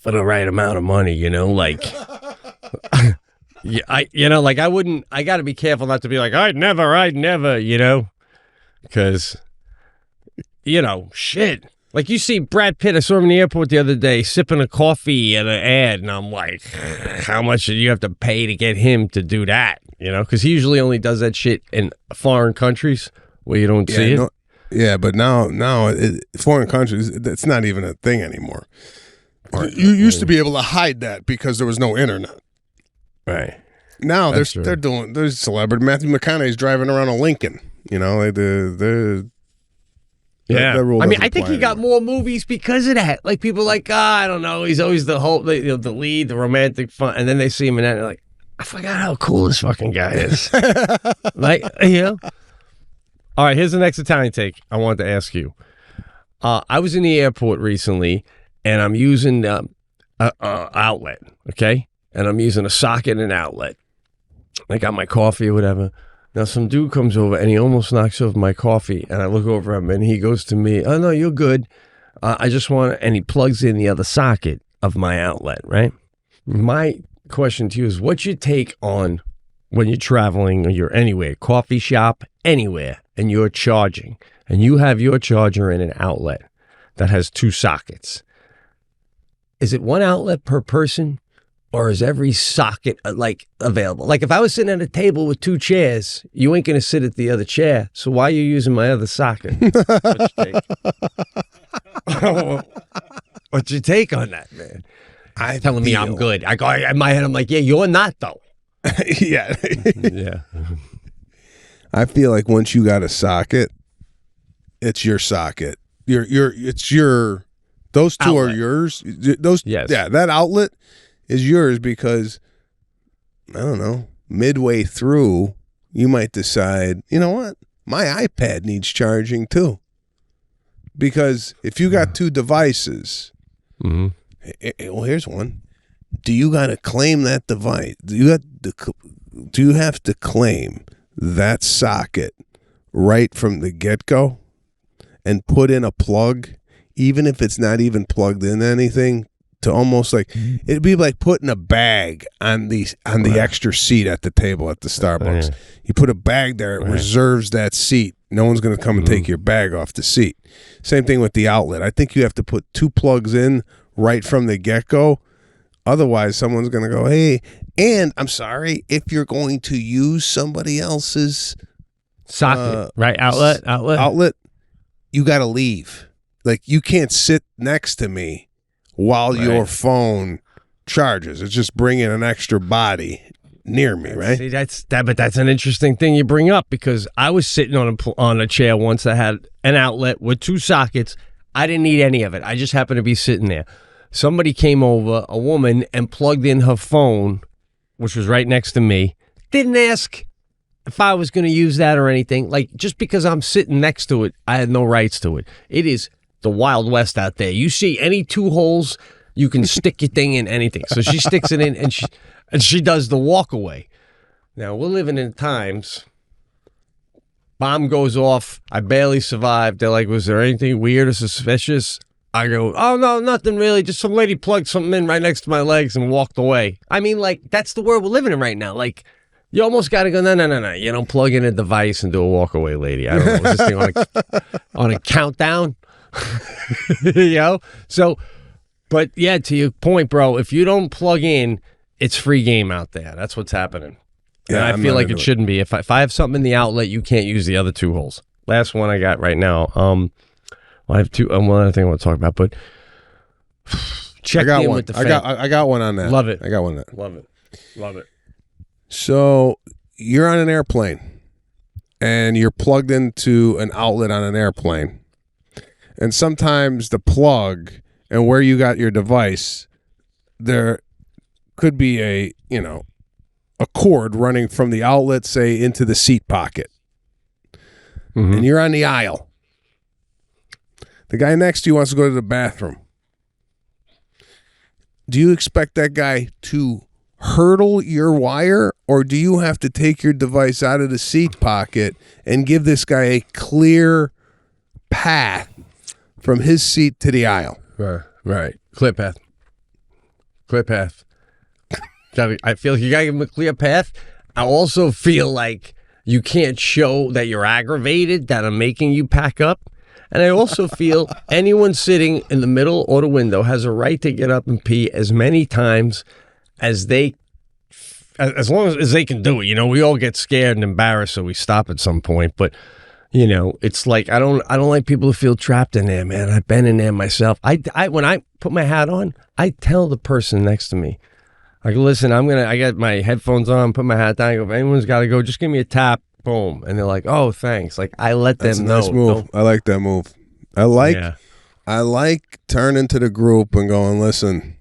Speaker 2: for the right amount of money, like, yeah, I wouldn't, I got to be careful not to be like, I'd never, because, shit. Like you see Brad Pitt, I saw him in the airport the other day sipping a coffee at an ad, and I'm like, how much do you have to pay to get him to do that? Because he usually only does that shit in foreign countries where you don't see it.
Speaker 3: Yeah, but now foreign countries, it's not even a thing anymore. You used to be able to hide that because there was no internet.
Speaker 2: Right.
Speaker 3: Now there's celebrity. Matthew McConaughey's driving around a Lincoln.
Speaker 2: Yeah,
Speaker 3: that rule
Speaker 2: I
Speaker 3: doesn't
Speaker 2: think
Speaker 3: apply
Speaker 2: he got
Speaker 3: anymore.
Speaker 2: more movies because of that. Like people like, I don't know, he's always the lead, the romantic fun, and then they see him in that, and they're like, I forgot how cool this fucking guy is. All right, here's the next Italian take I wanted to ask you. I was in the airport recently, and I'm using outlet, okay, and I'm using a socket and outlet. I got my coffee or whatever. Now, some dude comes over, and he almost knocks over my coffee, and I look over at him, and he goes to me, oh, no, you're good. I just want to, and he plugs in the other socket of my outlet, right? My question to you is, what's your take on when you're traveling or you're anywhere, coffee shop, anywhere, and you're charging, and you have your charger in an outlet that has two sockets? Is it one outlet per person? Or is every socket available? Like if I was sitting at a table with two chairs, you ain't gonna sit at the other chair. So why are you using my other socket? What's your take on that, man? Telling me I'm good. I go in my head. I'm like, yeah, you're not though.
Speaker 3: Yeah.
Speaker 2: Yeah.
Speaker 3: I feel like once you got a socket, it's your socket. Those two outlet. Are yours.
Speaker 2: Yes.
Speaker 3: Yeah, that outlet is yours because, I don't know, midway through, you might decide, you know what? My iPad needs charging too. Because if you got two devices, well, here's one. Do you got to claim that device? Do you have to claim that socket right from the get-go and put in a plug, even if it's not even plugged in anything? To almost like it'd be like putting a bag on the extra seat at the table at the Starbucks.
Speaker 2: Yeah.
Speaker 3: You put a bag there, it reserves that seat. No one's going to come and take your bag off the seat. Same thing with the outlet. I think you have to put two plugs in right from the get-go. Otherwise, someone's going to go, hey, and I'm sorry, if you're going to use somebody else's
Speaker 2: socket, right? Outlet,
Speaker 3: you got to leave. Like you can't sit next to me while your phone charges. It's just bringing an extra body near me, right?
Speaker 2: See, but that's an interesting thing you bring up because I was sitting on a chair once that had an outlet with two sockets. I didn't need any of it. I just happened to be sitting there. Somebody came over, a woman, and plugged in her phone, which was right next to me. Didn't ask if I was going to use that or anything. Like, just because I'm sitting next to it, I had no rights to it. It is the Wild West out there. You see any two holes, you can stick your thing in anything. So she sticks it in, and she does the walk away. Now, we're living in times, bomb goes off, I barely survived. They're like, was there anything weird or suspicious? I go, oh, no, nothing really. Just some lady plugged something in right next to my legs and walked away. I mean, like, that's the world we're living in right now. Like, you almost got to go, no. You don't plug in a device and do a walk away, lady. I don't know. Was this thing on a countdown? So, but yeah, to your point, bro, if you don't plug in, it's free game out there. That's what's happening.
Speaker 3: Yeah,
Speaker 2: and I feel like it shouldn't be. If I have something in the outlet, you can't use the other two holes. Last one I got right now. I have two. One other thing I want to talk about, but check in
Speaker 3: one.
Speaker 2: with the
Speaker 3: I got one on that.
Speaker 2: Love it.
Speaker 3: I got one on that.
Speaker 2: Love it.
Speaker 3: So you're on an airplane, and you're plugged into an outlet on an airplane. And sometimes the plug and where you got your device, there could be a a cord running from the outlet, say, into the seat pocket.
Speaker 2: Mm-hmm.
Speaker 3: And you're on the aisle. The guy next to you wants to go to the bathroom. Do you expect that guy to hurdle your wire, or do you have to take your device out of the seat pocket and give this guy a clear path from his seat to the aisle?
Speaker 2: Right. Clear path. I feel like you gotta give him a clear path. I also feel like you can't show that you're aggravated that I'm making you pack up. And I also feel anyone sitting in the middle or the window has a right to get up and pee as many times as long as they can do it. You know, we all get scared and embarrassed, so we stop at some point. But you know, it's like I don't like people to feel trapped in there, man. I've been in there myself. I when I put my hat on, I tell the person next to me, I go, listen, I got my headphones on, put my hat down. I go, if anyone's got to go, just give me a tap. Boom. And they're like, oh, thanks. Like, I let them know.
Speaker 3: That's a nice move. I like that move. I like turning to the group and going, listen,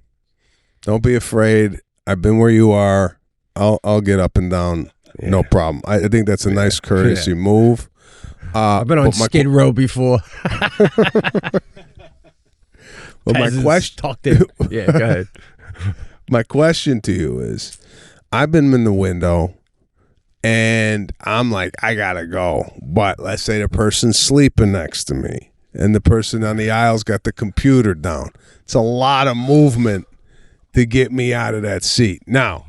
Speaker 3: don't be afraid. I've been where you are. I'll get up and down. Yeah. No problem. I think that's a nice courtesy move.
Speaker 2: I've been on Skid Row before.
Speaker 3: Well, my question
Speaker 2: talked in. Yeah, go ahead.
Speaker 3: My question to you is, I've been in the window and I'm like, I gotta go. But let's say the person's sleeping next to me and the person on the aisle's got the computer down. It's a lot of movement to get me out of that seat. Now,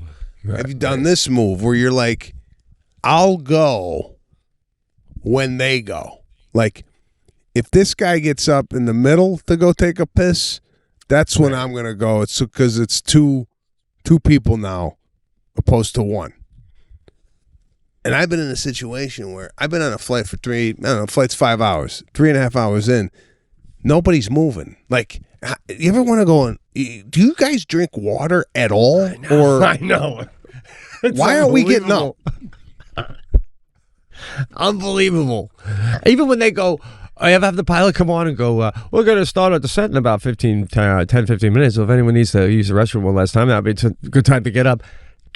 Speaker 3: have you done this move where you're like, I'll go when they go? Like, if this guy gets up in the middle to go take a piss, that's when I'm going to go. It's because it's two people now opposed to one. And I've been in a situation where I've been on a flight for flight's 5 hours, 3.5 hours in. Nobody's moving. Like, you ever want to go and do you guys drink water at all?
Speaker 2: I know.
Speaker 3: Why aren't we getting up?
Speaker 2: Unbelievable. Even when they go, I have the pilot come on and go, we're going to start our descent in about 10, 15 minutes. So if anyone needs to use the restroom one last time, that'd be a good time to get up.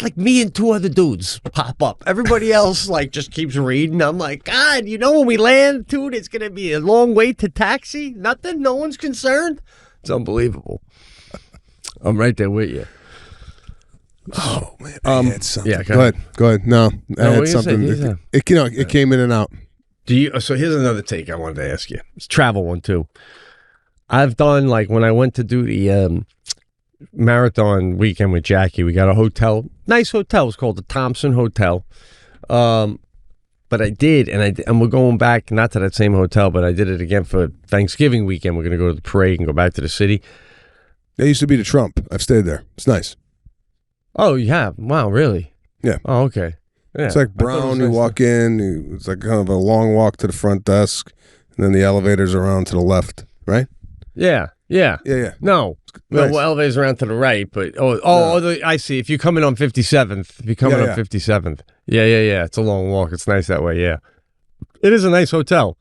Speaker 2: Like me and two other dudes pop up. Everybody else like just keeps reading. I'm like, God, you know when we land, dude, it's going to be a long wait to taxi. Nothing. No one's concerned. It's unbelievable. I'm right there with you.
Speaker 3: Oh man, I had something.
Speaker 2: Yeah,
Speaker 3: go ahead. No, I had something. It came in and out.
Speaker 2: So here's another take I wanted to ask you. It's a travel one too. I've done like when I went to do the marathon weekend with Jackie. We got a hotel, nice hotel. It's called the Thompson Hotel. But I did, and we're going back not to that same hotel, but I did it again for Thanksgiving weekend. We're going to go to the parade and go back to the city.
Speaker 3: That used to be the Trump. I've stayed there. It's nice.
Speaker 2: Oh, you have? Wow, really?
Speaker 3: Yeah.
Speaker 2: Oh, okay. Yeah.
Speaker 3: It's like brown. You walk in. It's like kind of a long walk to the front desk, and then the elevators around to the left, right?
Speaker 2: Yeah. No,
Speaker 3: nice.
Speaker 2: Well, elevators around to the right, but I see. If you come in on 57th, on 57th, yeah. It's a long walk. It's nice that way. Yeah, it is a nice hotel.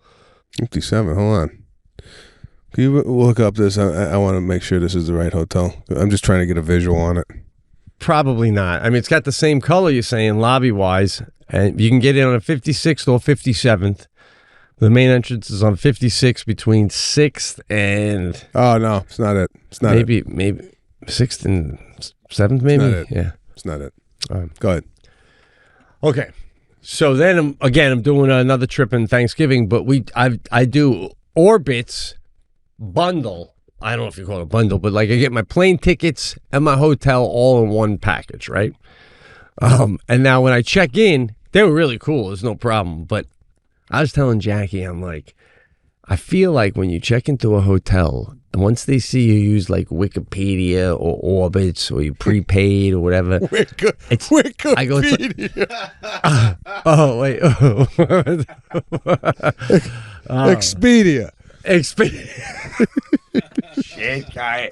Speaker 3: 57. Hold on. Can you look up this? I want to make sure this is the right hotel. I'm just trying to get a visual on it.
Speaker 2: Probably not. I mean, it's got the same color you're saying, lobby-wise, and you can get in on a 56th or 57th. The main entrance is on 56 between 6th and...
Speaker 3: Oh, no, it's not it. It's not
Speaker 2: maybe 6th and 7th, maybe?
Speaker 3: It's not it.
Speaker 2: Yeah.
Speaker 3: It's not it. Go ahead.
Speaker 2: Okay. So then, I'm doing another trip in Thanksgiving, but I do Orbitz bundle. I don't know if you call it a bundle, but like I get my plane tickets and my hotel all in one package, right? And now when I check in, they were really cool. There's no problem. But I was telling Jackie, I'm like, I feel like when you check into a hotel, and once they see you use like Wikipedia or Orbitz or you prepaid or whatever,
Speaker 3: Wikipedia.
Speaker 2: I go, oh wait,
Speaker 3: Expedia.
Speaker 2: Shit, guy.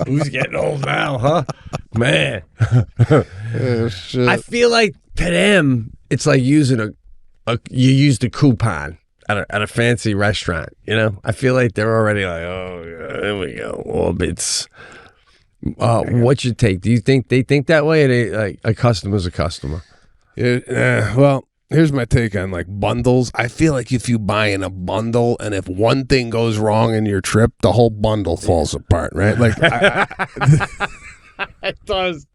Speaker 2: Who's getting old now, huh? Man.
Speaker 3: Shit.
Speaker 2: I feel like to them, it's like using you used a coupon at a fancy restaurant, you know? I feel like they're already like, oh, there we go, Orbitz. What's your take? Do you think they think that way, or they like a customer's a customer?
Speaker 3: Well, here's my take on like bundles. I feel like if you buy in a bundle and if one thing goes wrong in your trip, the whole bundle falls apart, right? Like
Speaker 2: It does.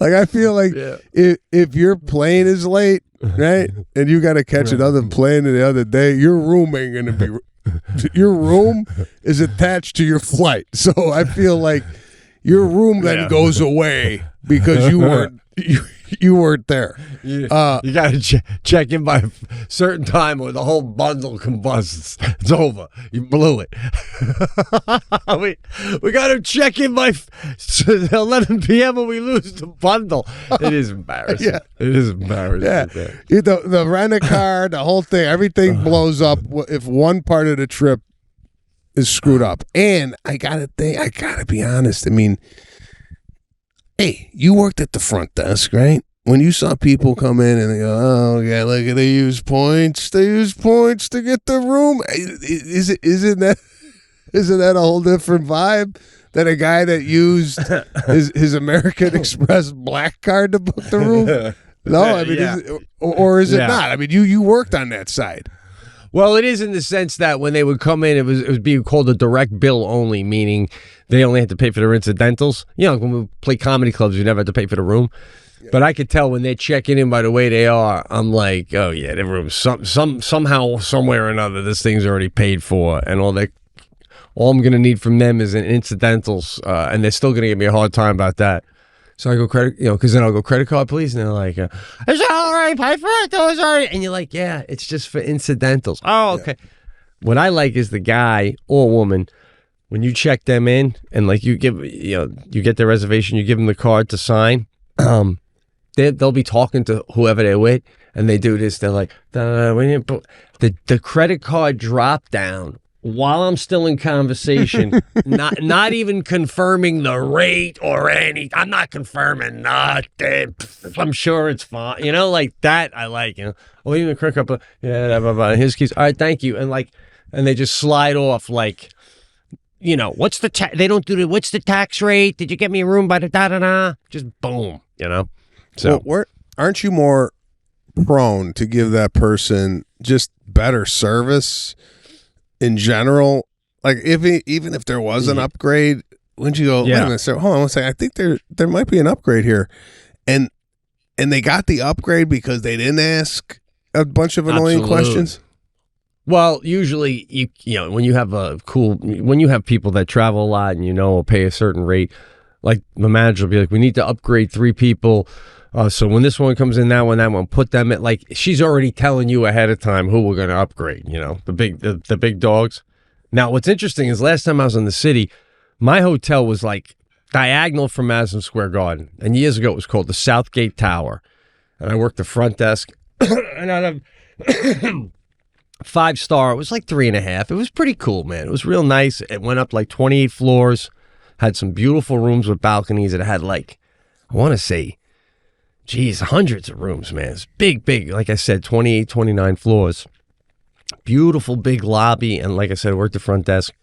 Speaker 3: Like I feel like if your plane is late, right, and you got to catch another plane the other day, your room ain't gonna be. Your room is attached to your flight, so I feel like your room then goes away because you weren't. You weren't there.
Speaker 2: You got to check in by a certain time or the whole bundle combusts. It's over. You blew it. we got to check in by 11 p.m. or we lose the bundle. It is embarrassing.
Speaker 3: Yeah.
Speaker 2: It is embarrassing.
Speaker 3: Yeah. The rent-a-car, the whole thing, everything blows up if one part of the trip is screwed up. And I got to be honest. I mean, hey, you worked at the front desk, right? When you saw people come in and they go, oh, yeah, look, they use points. They use points to get the room. Isn't that a whole different vibe than a guy that used his American Express black card to book the room? No, I mean, is it not? I mean, you worked on that side.
Speaker 2: Well, it is in the sense that when they would come in, it was being called a direct bill only, meaning they only had to pay for their incidentals. You know, when we play comedy clubs, you never have to pay for the room. Yeah. But I could tell when they're checking in by the way they are, I'm like, oh yeah, the room somehow, somewhere or another, this thing's already paid for, and all I'm gonna need from them is an incidentals, and they're still gonna give me a hard time about that. So I go because then I'll go credit card, please, and they're like, "Is that all right? Pay for it? Those are," and you're like, "Yeah, it's just for incidentals." Oh, okay. Yeah. What I like is the guy or woman when you check them in and like you get their reservation, you give them the card to sign. They'll be talking to whoever they're with, and they do this. They're like, the credit card drop down. While I'm still in conversation, not even confirming the rate or anything. I'm not confirming nothing. I'm sure it's fine. You know, like that I like, you know. Oh, even credit card, blah, blah, blah. Here's keys. All right, thank you. And they just slide off like, you know, what's the what's the tax rate? Did you get me a room by the da-da-da? Just boom, you know. So
Speaker 3: aren't you more prone to give that person just better service in general? Like even if there was an upgrade, wouldn't you go, wait a minute, so hold on one second, I think there might be an upgrade here. And they got the upgrade because they didn't ask a bunch of annoying questions?
Speaker 2: Well, usually you know, when you have people that travel a lot and will pay a certain rate, like the manager will be like, we need to upgrade 3 people. So when this one comes in, that one, put them at, like, she's already telling you ahead of time who we're going to upgrade, you know, the big dogs. Now, what's interesting is last time I was in the city, my hotel was like diagonal from Madison Square Garden. And years ago, it was called the Southgate Tower. And I worked the front desk. And out of 5-star, it was like 3.5. It was pretty cool, man. It was real nice. It went up like 28 floors, had some beautiful rooms with balconies. It had like, I want to say, hundreds of rooms, man. It's big, like I said, 28, 29 floors. Beautiful big lobby, and like I said, I worked the front desk.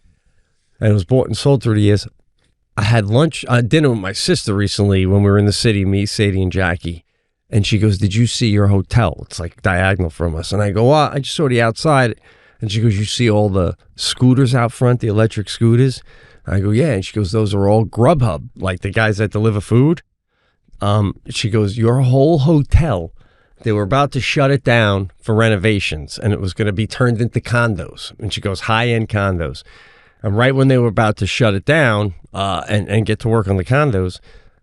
Speaker 2: And it was bought and sold through the years. I had dinner with my sister recently when we were in the city, me, Sadie, and Jackie. And she goes, did you see your hotel? It's like diagonal from us. And I go, I just saw the outside. And she goes, you see all the scooters out front, the electric scooters? I go, yeah. And she goes, those are all Grubhub, like the guys that deliver food. She goes, your whole hotel, they were about to shut it down for renovations, and it was going to be turned into condos. And she goes, high-end condos. And right when they were about to shut it down and get to work on the condos,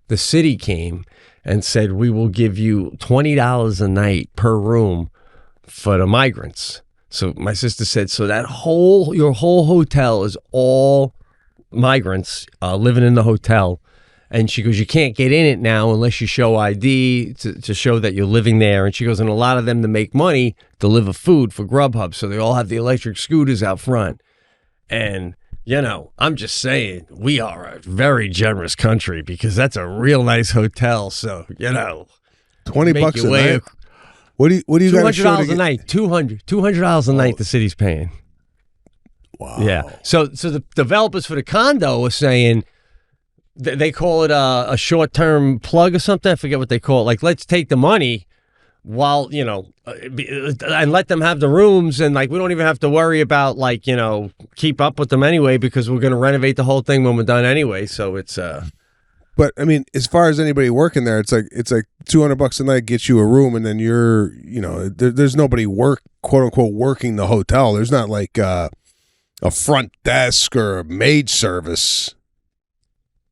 Speaker 2: the city came and said, we will give you $20 a night per room for the migrants. So my sister said, so your whole hotel is all migrants living in the hotel. And she goes, you can't get in it now unless you show ID to show that you're living there. And she goes, and a lot of them to make money deliver food for Grubhub. So they all have the electric scooters out front. And, you know, I'm just saying, we are a very generous country because that's a real nice hotel. So, you know,
Speaker 3: $20 a night. What do you got to
Speaker 2: $200 a night? $200 a night the city's paying.
Speaker 3: Wow.
Speaker 2: Yeah. So the developers for the condo are saying, they call it a short-term plug or something. I forget what they call it. Like, let's take the money while, and let them have the rooms. And, like, we don't even have to worry about, like, keep up with them anyway because we're going to renovate the whole thing when we're done anyway. So it's...
Speaker 3: But, I mean, as far as anybody working there, it's like $200 a night gets you a room, and then you're, there's nobody quote-unquote, working the hotel. There's not, like, a front desk or a maid service.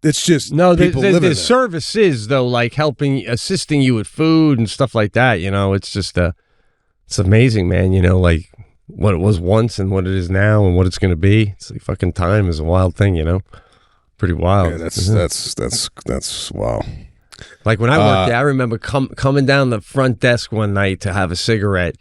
Speaker 3: It's just people living there.
Speaker 2: There's services, though, like assisting you with food and stuff like that. It's just it's amazing, man. Like what it was once and what it is now and what it's going to be. It's like fucking time is a wild thing, pretty wild.
Speaker 3: Yeah, that's wow.
Speaker 2: Like when I worked there, I remember coming down the front desk one night to have a cigarette,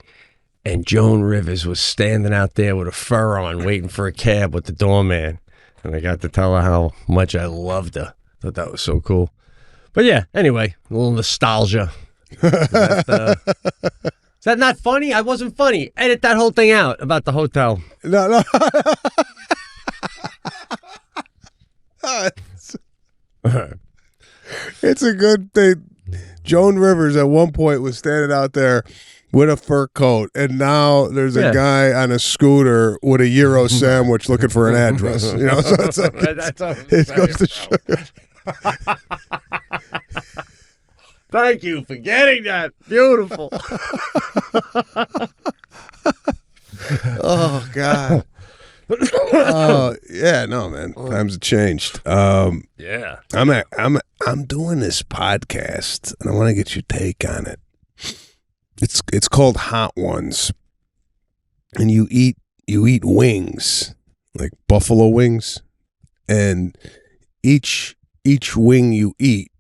Speaker 2: and Joan Rivers was standing out there with a fur on, waiting for a cab with the doorman. And I got to tell her how much I loved her. Thought that was so cool. But yeah, anyway, a little nostalgia. Is that not funny? I wasn't funny. Edit that whole thing out about the hotel.
Speaker 3: No. It's a good thing. Joan Rivers at one point was standing out there with a fur coat, and now there's a guy on a scooter with a Euro sandwich looking for an address. So it's like it goes to show.
Speaker 2: Thank you for getting that. Beautiful.
Speaker 3: Oh God. Oh yeah, no man. Times have changed.
Speaker 2: Yeah.
Speaker 3: I'm doing this podcast, and I want to get your take on it. It's called Hot Ones, and you eat wings, like buffalo wings, and each wing you eat,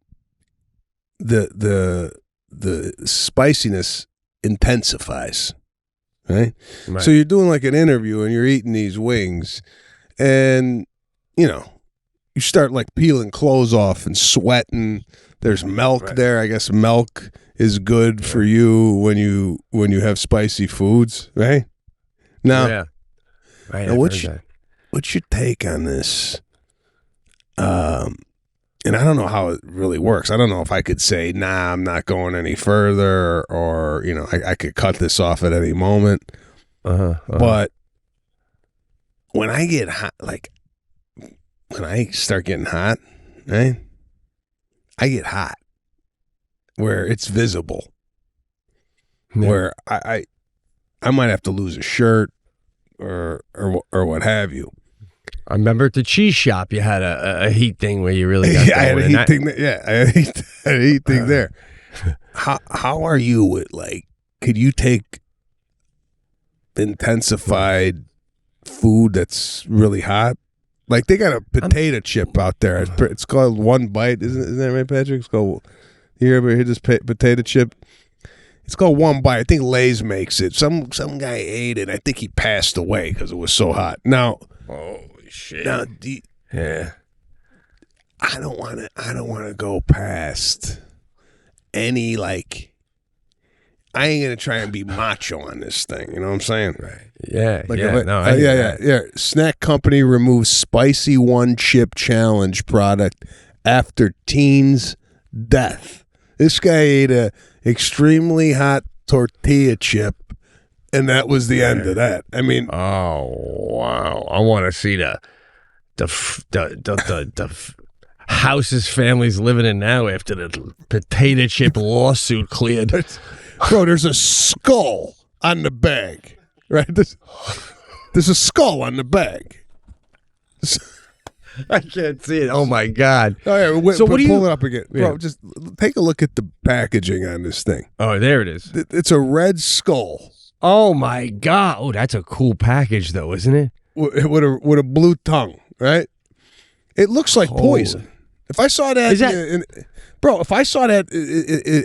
Speaker 3: the spiciness intensifies, right? So you're doing like an interview, and you're eating these wings, and you start like peeling clothes off and sweating. There's milk there. I guess milk is good for you when you have spicy foods, right? Now,
Speaker 2: right.
Speaker 3: Now what's your take on this? And I don't know how it really works. I don't know if I could say, nah, I'm not going any further, or I could cut this off at any moment. But when I get hot, like when I start getting hot, right? I get hot where it's visible, where I might have to lose a shirt or what have you.
Speaker 2: I remember at the cheese shop you had a heat thing where you really got
Speaker 3: I had a heat thing. I had a heat thing there. How are you with, like, could you take intensified food that's really hot? Like, they got a potato chip out there. It's called One Bite, isn't that right, Patrick? It's called. You ever hear this potato chip? It's called One Bite. I think Lay's makes it. Some guy ate it. I think he passed away because it was so hot. Now,
Speaker 2: holy shit.
Speaker 3: Now, I don't want to go past any, like. I ain't gonna try and be macho on this thing. You know what I'm saying?
Speaker 2: Right. Yeah.
Speaker 3: Like
Speaker 2: Yeah.
Speaker 3: Snack company removes spicy one chip challenge product after teen's death. This guy ate a extremely hot tortilla chip, and that was the end of that. I mean,
Speaker 2: oh wow! I want to see the houses families living in now after the potato chip lawsuit cleared.
Speaker 3: Bro, there's a skull on the bag, right? There's a skull on the bag.
Speaker 2: I can't see it. Oh my God!
Speaker 3: Oh, yeah,
Speaker 2: so what do you
Speaker 3: pull it up again, bro?
Speaker 2: Yeah.
Speaker 3: Just take a look at the packaging on this thing.
Speaker 2: Oh, there it is.
Speaker 3: It's a red skull.
Speaker 2: Oh my God! Oh, that's a cool package, though, isn't it?
Speaker 3: With a blue tongue, right? It looks like poison. If I saw that, bro, if I saw that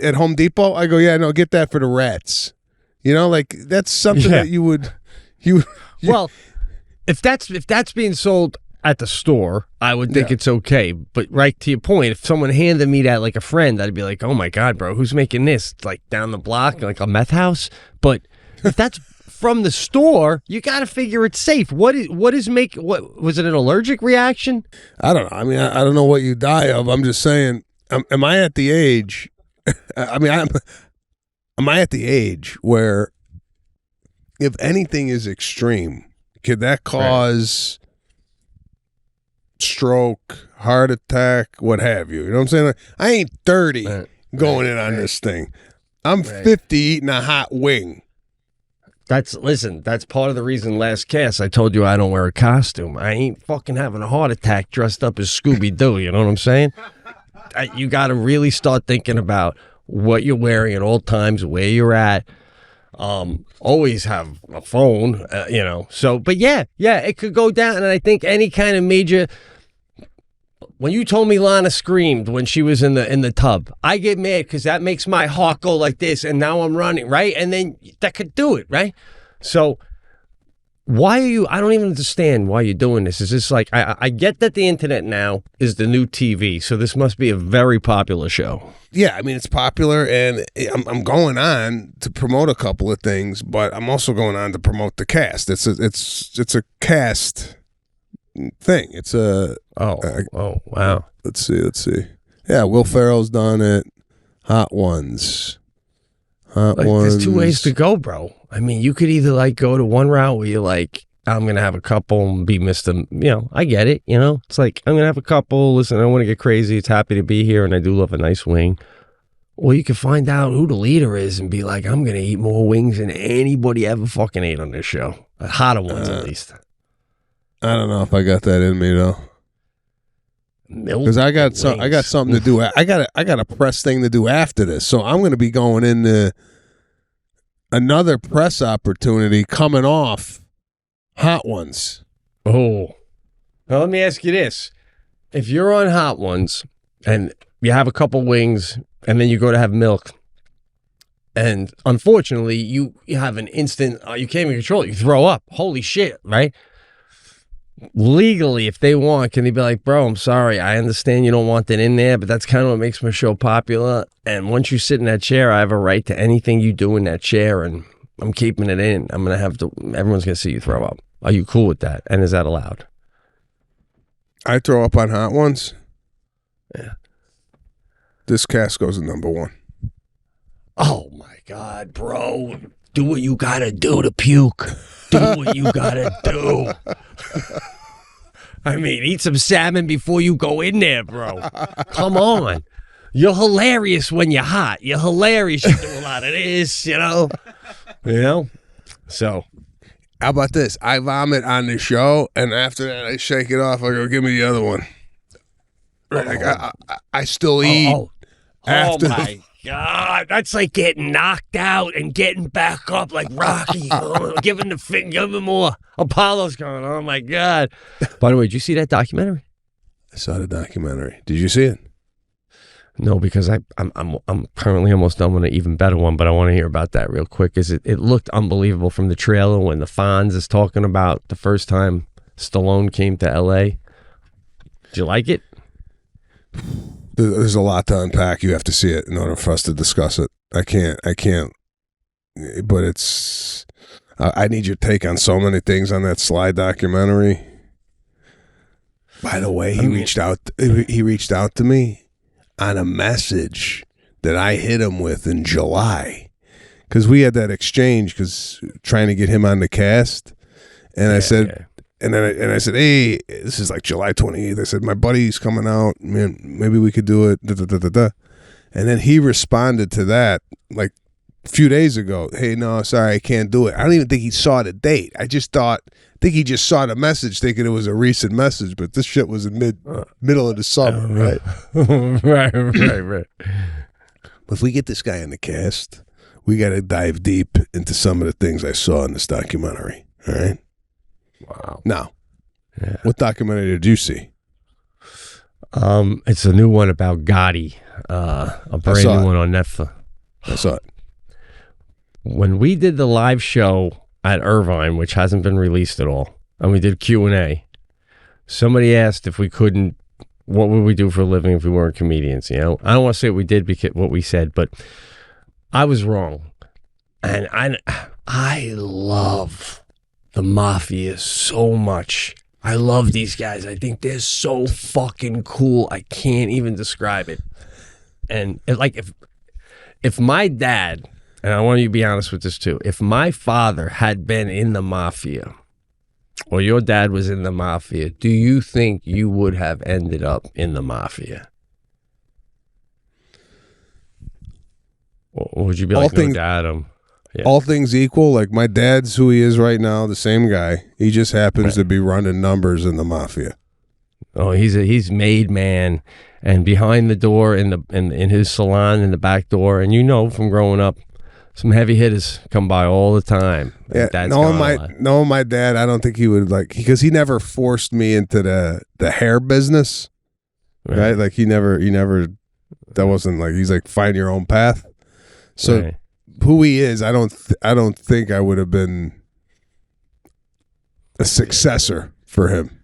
Speaker 3: at Home Depot, I go, yeah, no, get that for the rats. Like that's something that you would.
Speaker 2: Well, if that's being sold at the store, I would think it's okay. But right to your point, if someone handed me that like a friend, I'd be like, oh my God, bro, who's making this? Like down the block, like a meth house. But if that's from the store, you got to figure it's safe. What was it an allergic reaction?
Speaker 3: I don't know. I mean, I don't know what you die of. I'm just saying, am I at the age, am I at the age where if anything is extreme, could that cause stroke, heart attack, what have you? You know what I'm saying? Like, I ain't 30 going in on this thing. I'm 50 eating a hot wing.
Speaker 2: That's part of the reason last cast I told you I don't wear a costume. I ain't fucking having a heart attack dressed up as Scooby-Doo, you know what I'm saying? You got to really start thinking about what you're wearing at all times, where you're at. Always have a phone, So, but yeah, it could go down. And I think any kind of major. When you told me Lana screamed when she was in the tub, I get mad because that makes my heart go like this, and now I'm running, right? And then that could do it, right? So why are you? I don't even understand why you're doing this. Is this like I get that the internet now is the new TV, so this must be a very popular show.
Speaker 3: Yeah, I mean, it's popular, and I'm going on to promote a couple of things, but I'm also going on to promote the cast. It's a cast thing. It's a
Speaker 2: wow.
Speaker 3: Let's see. Yeah, Will Ferrell's done it. Hot Ones.
Speaker 2: There's two ways to go, bro. I mean, you could either go to one route where you're like, I'm gonna have a couple and be Mr. I get it. It's like I'm gonna have a couple. Listen, I don't want to get crazy. It's happy to be here, and I do love a nice wing. Or you can find out who the leader is and be like, I'm gonna eat more wings than anybody ever fucking ate on this show. Hotter ones, at least.
Speaker 3: I don't know if I got that in me though. Because I got something to do. I got a press thing to do after this, so I'm gonna be going into another press opportunity coming off Hot Ones.
Speaker 2: Oh. Now let me ask you this. If you're on Hot Ones and you have a couple wings and then you go to have milk and unfortunately you have an instant, you can't even control it, you throw up. Holy shit, right? Legally, if they want, can they be like, bro, I'm sorry, I understand you don't want that in there, but that's kind of what makes my show popular. And once you sit in that chair, I have a right to anything you do in that chair, and I'm keeping it in. Everyone's going to see you throw up. Are you cool with that? And is that allowed?
Speaker 3: I throw up on Hot Ones.
Speaker 2: Yeah.
Speaker 3: This cast goes to number 1.
Speaker 2: Oh, my God, bro. Do what you got to do to puke. Do what you got to do. I mean, eat some salmon before you go in there, bro. Come on. You're hilarious when you're hot. You're hilarious. You do a lot of this, So,
Speaker 3: how about this? I vomit on the show, and after that, I shake it off. I go, give me the other one. I still eat. After
Speaker 2: my God, that's like getting knocked out and getting back up like Rocky. Giving the finger, give him more. Apollo's going, oh my God. By the way, did you see that documentary?
Speaker 3: I saw the documentary. Did you see it?
Speaker 2: No, because I'm currently almost done with an even better one, but I want to hear about that real quick. It looked unbelievable from the trailer when the Fonz is talking about the first time Stallone came to L.A. Did you like it?
Speaker 3: There's a lot to unpack. You have to see it in order for us to discuss it. I can't. But it's. I need your take on so many things on that Sly documentary. By the way, he reached out. He reached out to me on a message that I hit him with in July, because we had that exchange because trying to get him on the cast, and I said. Okay. And I said, hey, this is like July 28th. I said, my buddy's coming out. Man, maybe we could do it. Da, da, da, da, da. And then he responded to that like a few days ago. Hey, no, sorry, I can't do it. I don't even think he saw the date. I think he just saw the message thinking it was a recent message, but this shit was in middle of the summer, right?
Speaker 2: Right.
Speaker 3: But if we get this guy in the cast, we got to dive deep into some of the things I saw in this documentary, all right?
Speaker 2: Wow.
Speaker 3: Now, What documentary did you see?
Speaker 2: It's a new one about Gotti, a brand new one on Netflix.
Speaker 3: I saw it.
Speaker 2: When we did the live show at Irvine, which hasn't been released at all, and we did Q&A, somebody asked if we couldn't, what would we do for a living if we weren't comedians? I don't want to say what we did, because what we said, but I was wrong. And I love the Mafia so much. I love these guys. I think they're so fucking cool. I can't even describe it. And like if my dad, and I want you to be honest with this too, if my father had been in the Mafia, or your dad was in the Mafia, do you think you would have ended up in the Mafia? Or would you be like, no, Dad, yeah.
Speaker 3: All things equal, like my dad's who he is right now, the same guy. He just happens to be running numbers in the Mafia.
Speaker 2: Oh, he's made man, and behind the door in his salon in the back door, and you know from growing up, some heavy hitters come by all the time.
Speaker 3: Yeah, knowing my dad, I don't think he would because he never forced me into the hair business, right? Like he never. That wasn't like he's like find your own path. So who he is, I don't think I would have been a successor for him.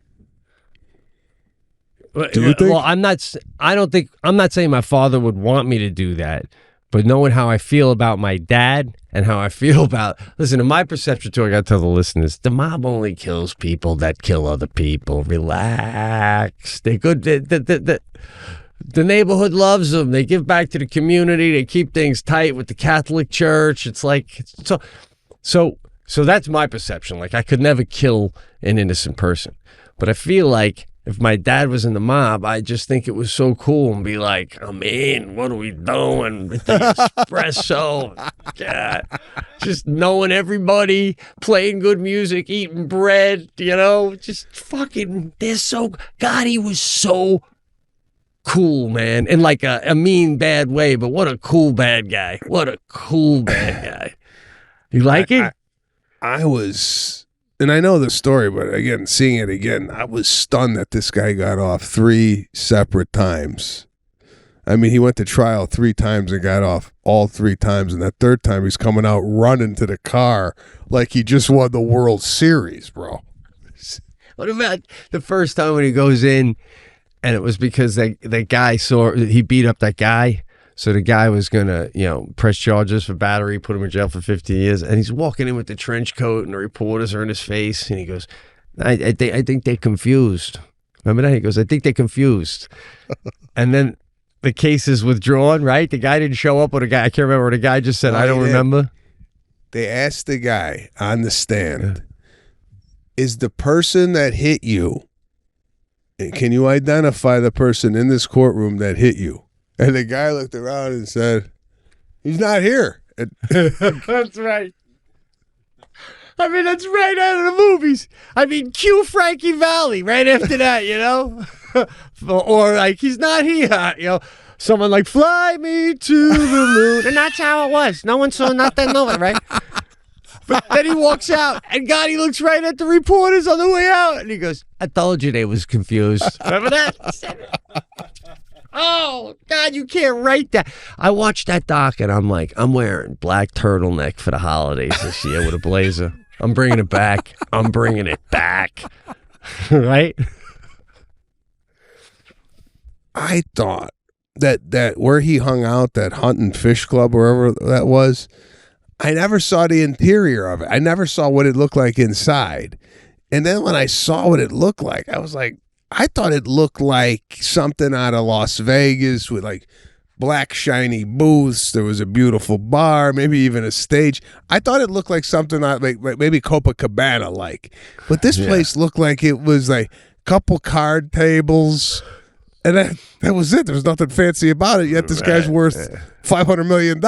Speaker 3: Do you think?
Speaker 2: Well, I'm not saying my father would want me to do that, but knowing how I feel about my dad and how I feel about, listen, in my perception too, I got to tell the listeners, the mob only kills people that kill other people. Relax. They're good. The neighborhood loves them. They give back to the community. They keep things tight with the Catholic Church. It's like, so that's my perception. Like I could never kill an innocent person, but I feel like if my dad was in the mob, I just think it was so cool and be like, I'm in, what are we doing with the espresso? God. Just knowing everybody, playing good music, eating bread, just fucking, God, he was so cool, man, in like a mean bad way, but what a cool bad guy. What a cool bad guy. You like it?
Speaker 3: I was, and I know the story, but again, seeing it again, I was stunned that this guy got off 3 separate times. I mean, he went to trial 3 times and got off all 3 times, and that third time he's coming out running to the car like he just won the World Series, bro.
Speaker 2: What about the first time when he goes in and it was because that guy he beat up that guy, so the guy was gonna press charges for battery, put him in jail for 50 years, and he's walking in with the trench coat and the reporters are in his face, and he goes, I think they're confused. Remember that? He goes, I think they're confused. And then the case is withdrawn, right? The guy didn't show up, or the guy, I can't remember, the guy just said, I don't remember.
Speaker 3: They asked the guy on the stand, is the person that hit you, can you identify the person in this courtroom that hit you? And the guy looked around and said, he's not here.
Speaker 2: That's right. I mean, that's right out of the movies. I mean, cue Frankie Valli right after that, or like, he's not here, someone like, fly me to the moon. And that's how it was. No one saw nothing of it, right? But then he walks out, and God, he looks right at the reporters on the way out, and he goes, I told you they was confused. Remember that? Oh, God, you can't write that. I watched that doc, and I'm like, I'm wearing black turtleneck for the holidays this year with a blazer. I'm bringing it back. I'm bringing it back. Right?
Speaker 3: I thought that where he hung out, that Hunt and Fish Club, wherever that was, I never saw the interior of it. I never saw what it looked like inside. And then when I saw what it looked like, I was like, I thought it looked like something out of Las Vegas with like black shiny booths. There was a beautiful bar, maybe even a stage. I thought it looked like something like maybe Copacabana like. But this place looked like it was like a couple card tables. And that was it. There was nothing fancy about it. Yet this guy's worth $500 million,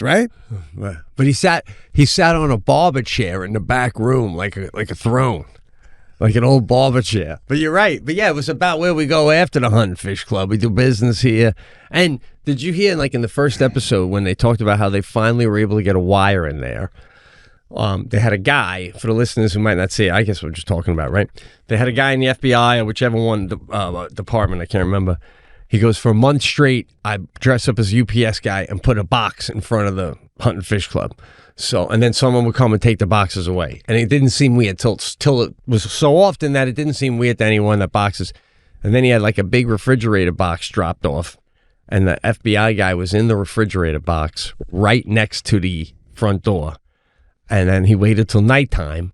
Speaker 3: right?
Speaker 2: But he sat on a barber chair in the back room like a throne, like an old barber chair. But you're right. But yeah, it was about where we go after the Hunt and Fish Club. We do business here. And did you hear like in the first episode when they talked about how they finally were able to get a wire in there? They had a guy, for the listeners who might not see it, I guess we're just talking about, right? They had a guy in the FBI or whichever one department, I can't remember. He goes, for a month straight, I dress up as a UPS guy and put a box in front of the Hunt and Fish Club. So, and then someone would come and take the boxes away. And it didn't seem weird till it was so often that it didn't seem weird to anyone, that boxes. And then he had like a big refrigerator box dropped off. And the FBI guy was in the refrigerator box right next to the front door. And then he waited till nighttime,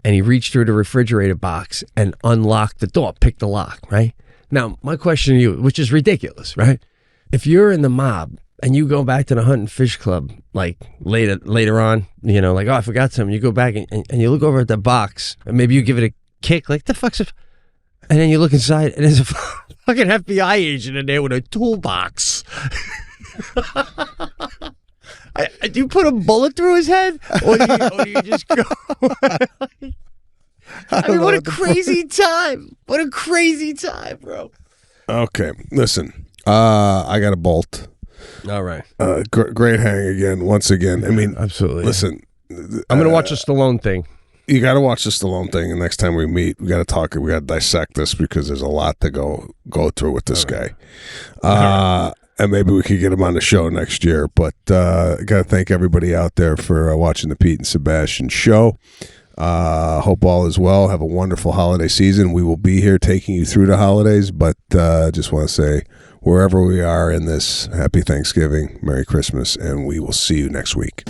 Speaker 2: and he reached through the refrigerator box and unlocked the door, picked the lock, right? Now, my question to you, which is ridiculous, right? If you're in the mob and you go back to the Hunt and Fish Club, like later on, you know, like, oh, I forgot something. You go back and you look over at the box, and maybe you give it a kick, like, the fuck's it? And then you look inside, and there's a fucking FBI agent in there with a toolbox. Do you put a bullet through his head, or do you just go? I mean, what a crazy time! What a crazy time, bro.
Speaker 3: Okay, listen. I got a bolt.
Speaker 2: All right.
Speaker 3: Great hang again. Once again. I mean,
Speaker 2: absolutely.
Speaker 3: Listen,
Speaker 2: I'm gonna watch the Stallone thing.
Speaker 3: You got to watch the Stallone thing, and next time we meet, we got to talk. We got to dissect this because there's a lot to go through with this guy. And maybe we could get him on the show next year. But got to thank everybody out there for watching the Pete and Sebastian show. Hope all is well. Have a wonderful holiday season. We will be here taking you through the holidays, but just want to say, wherever we are in this, happy Thanksgiving, Merry Christmas, and we will see you next week.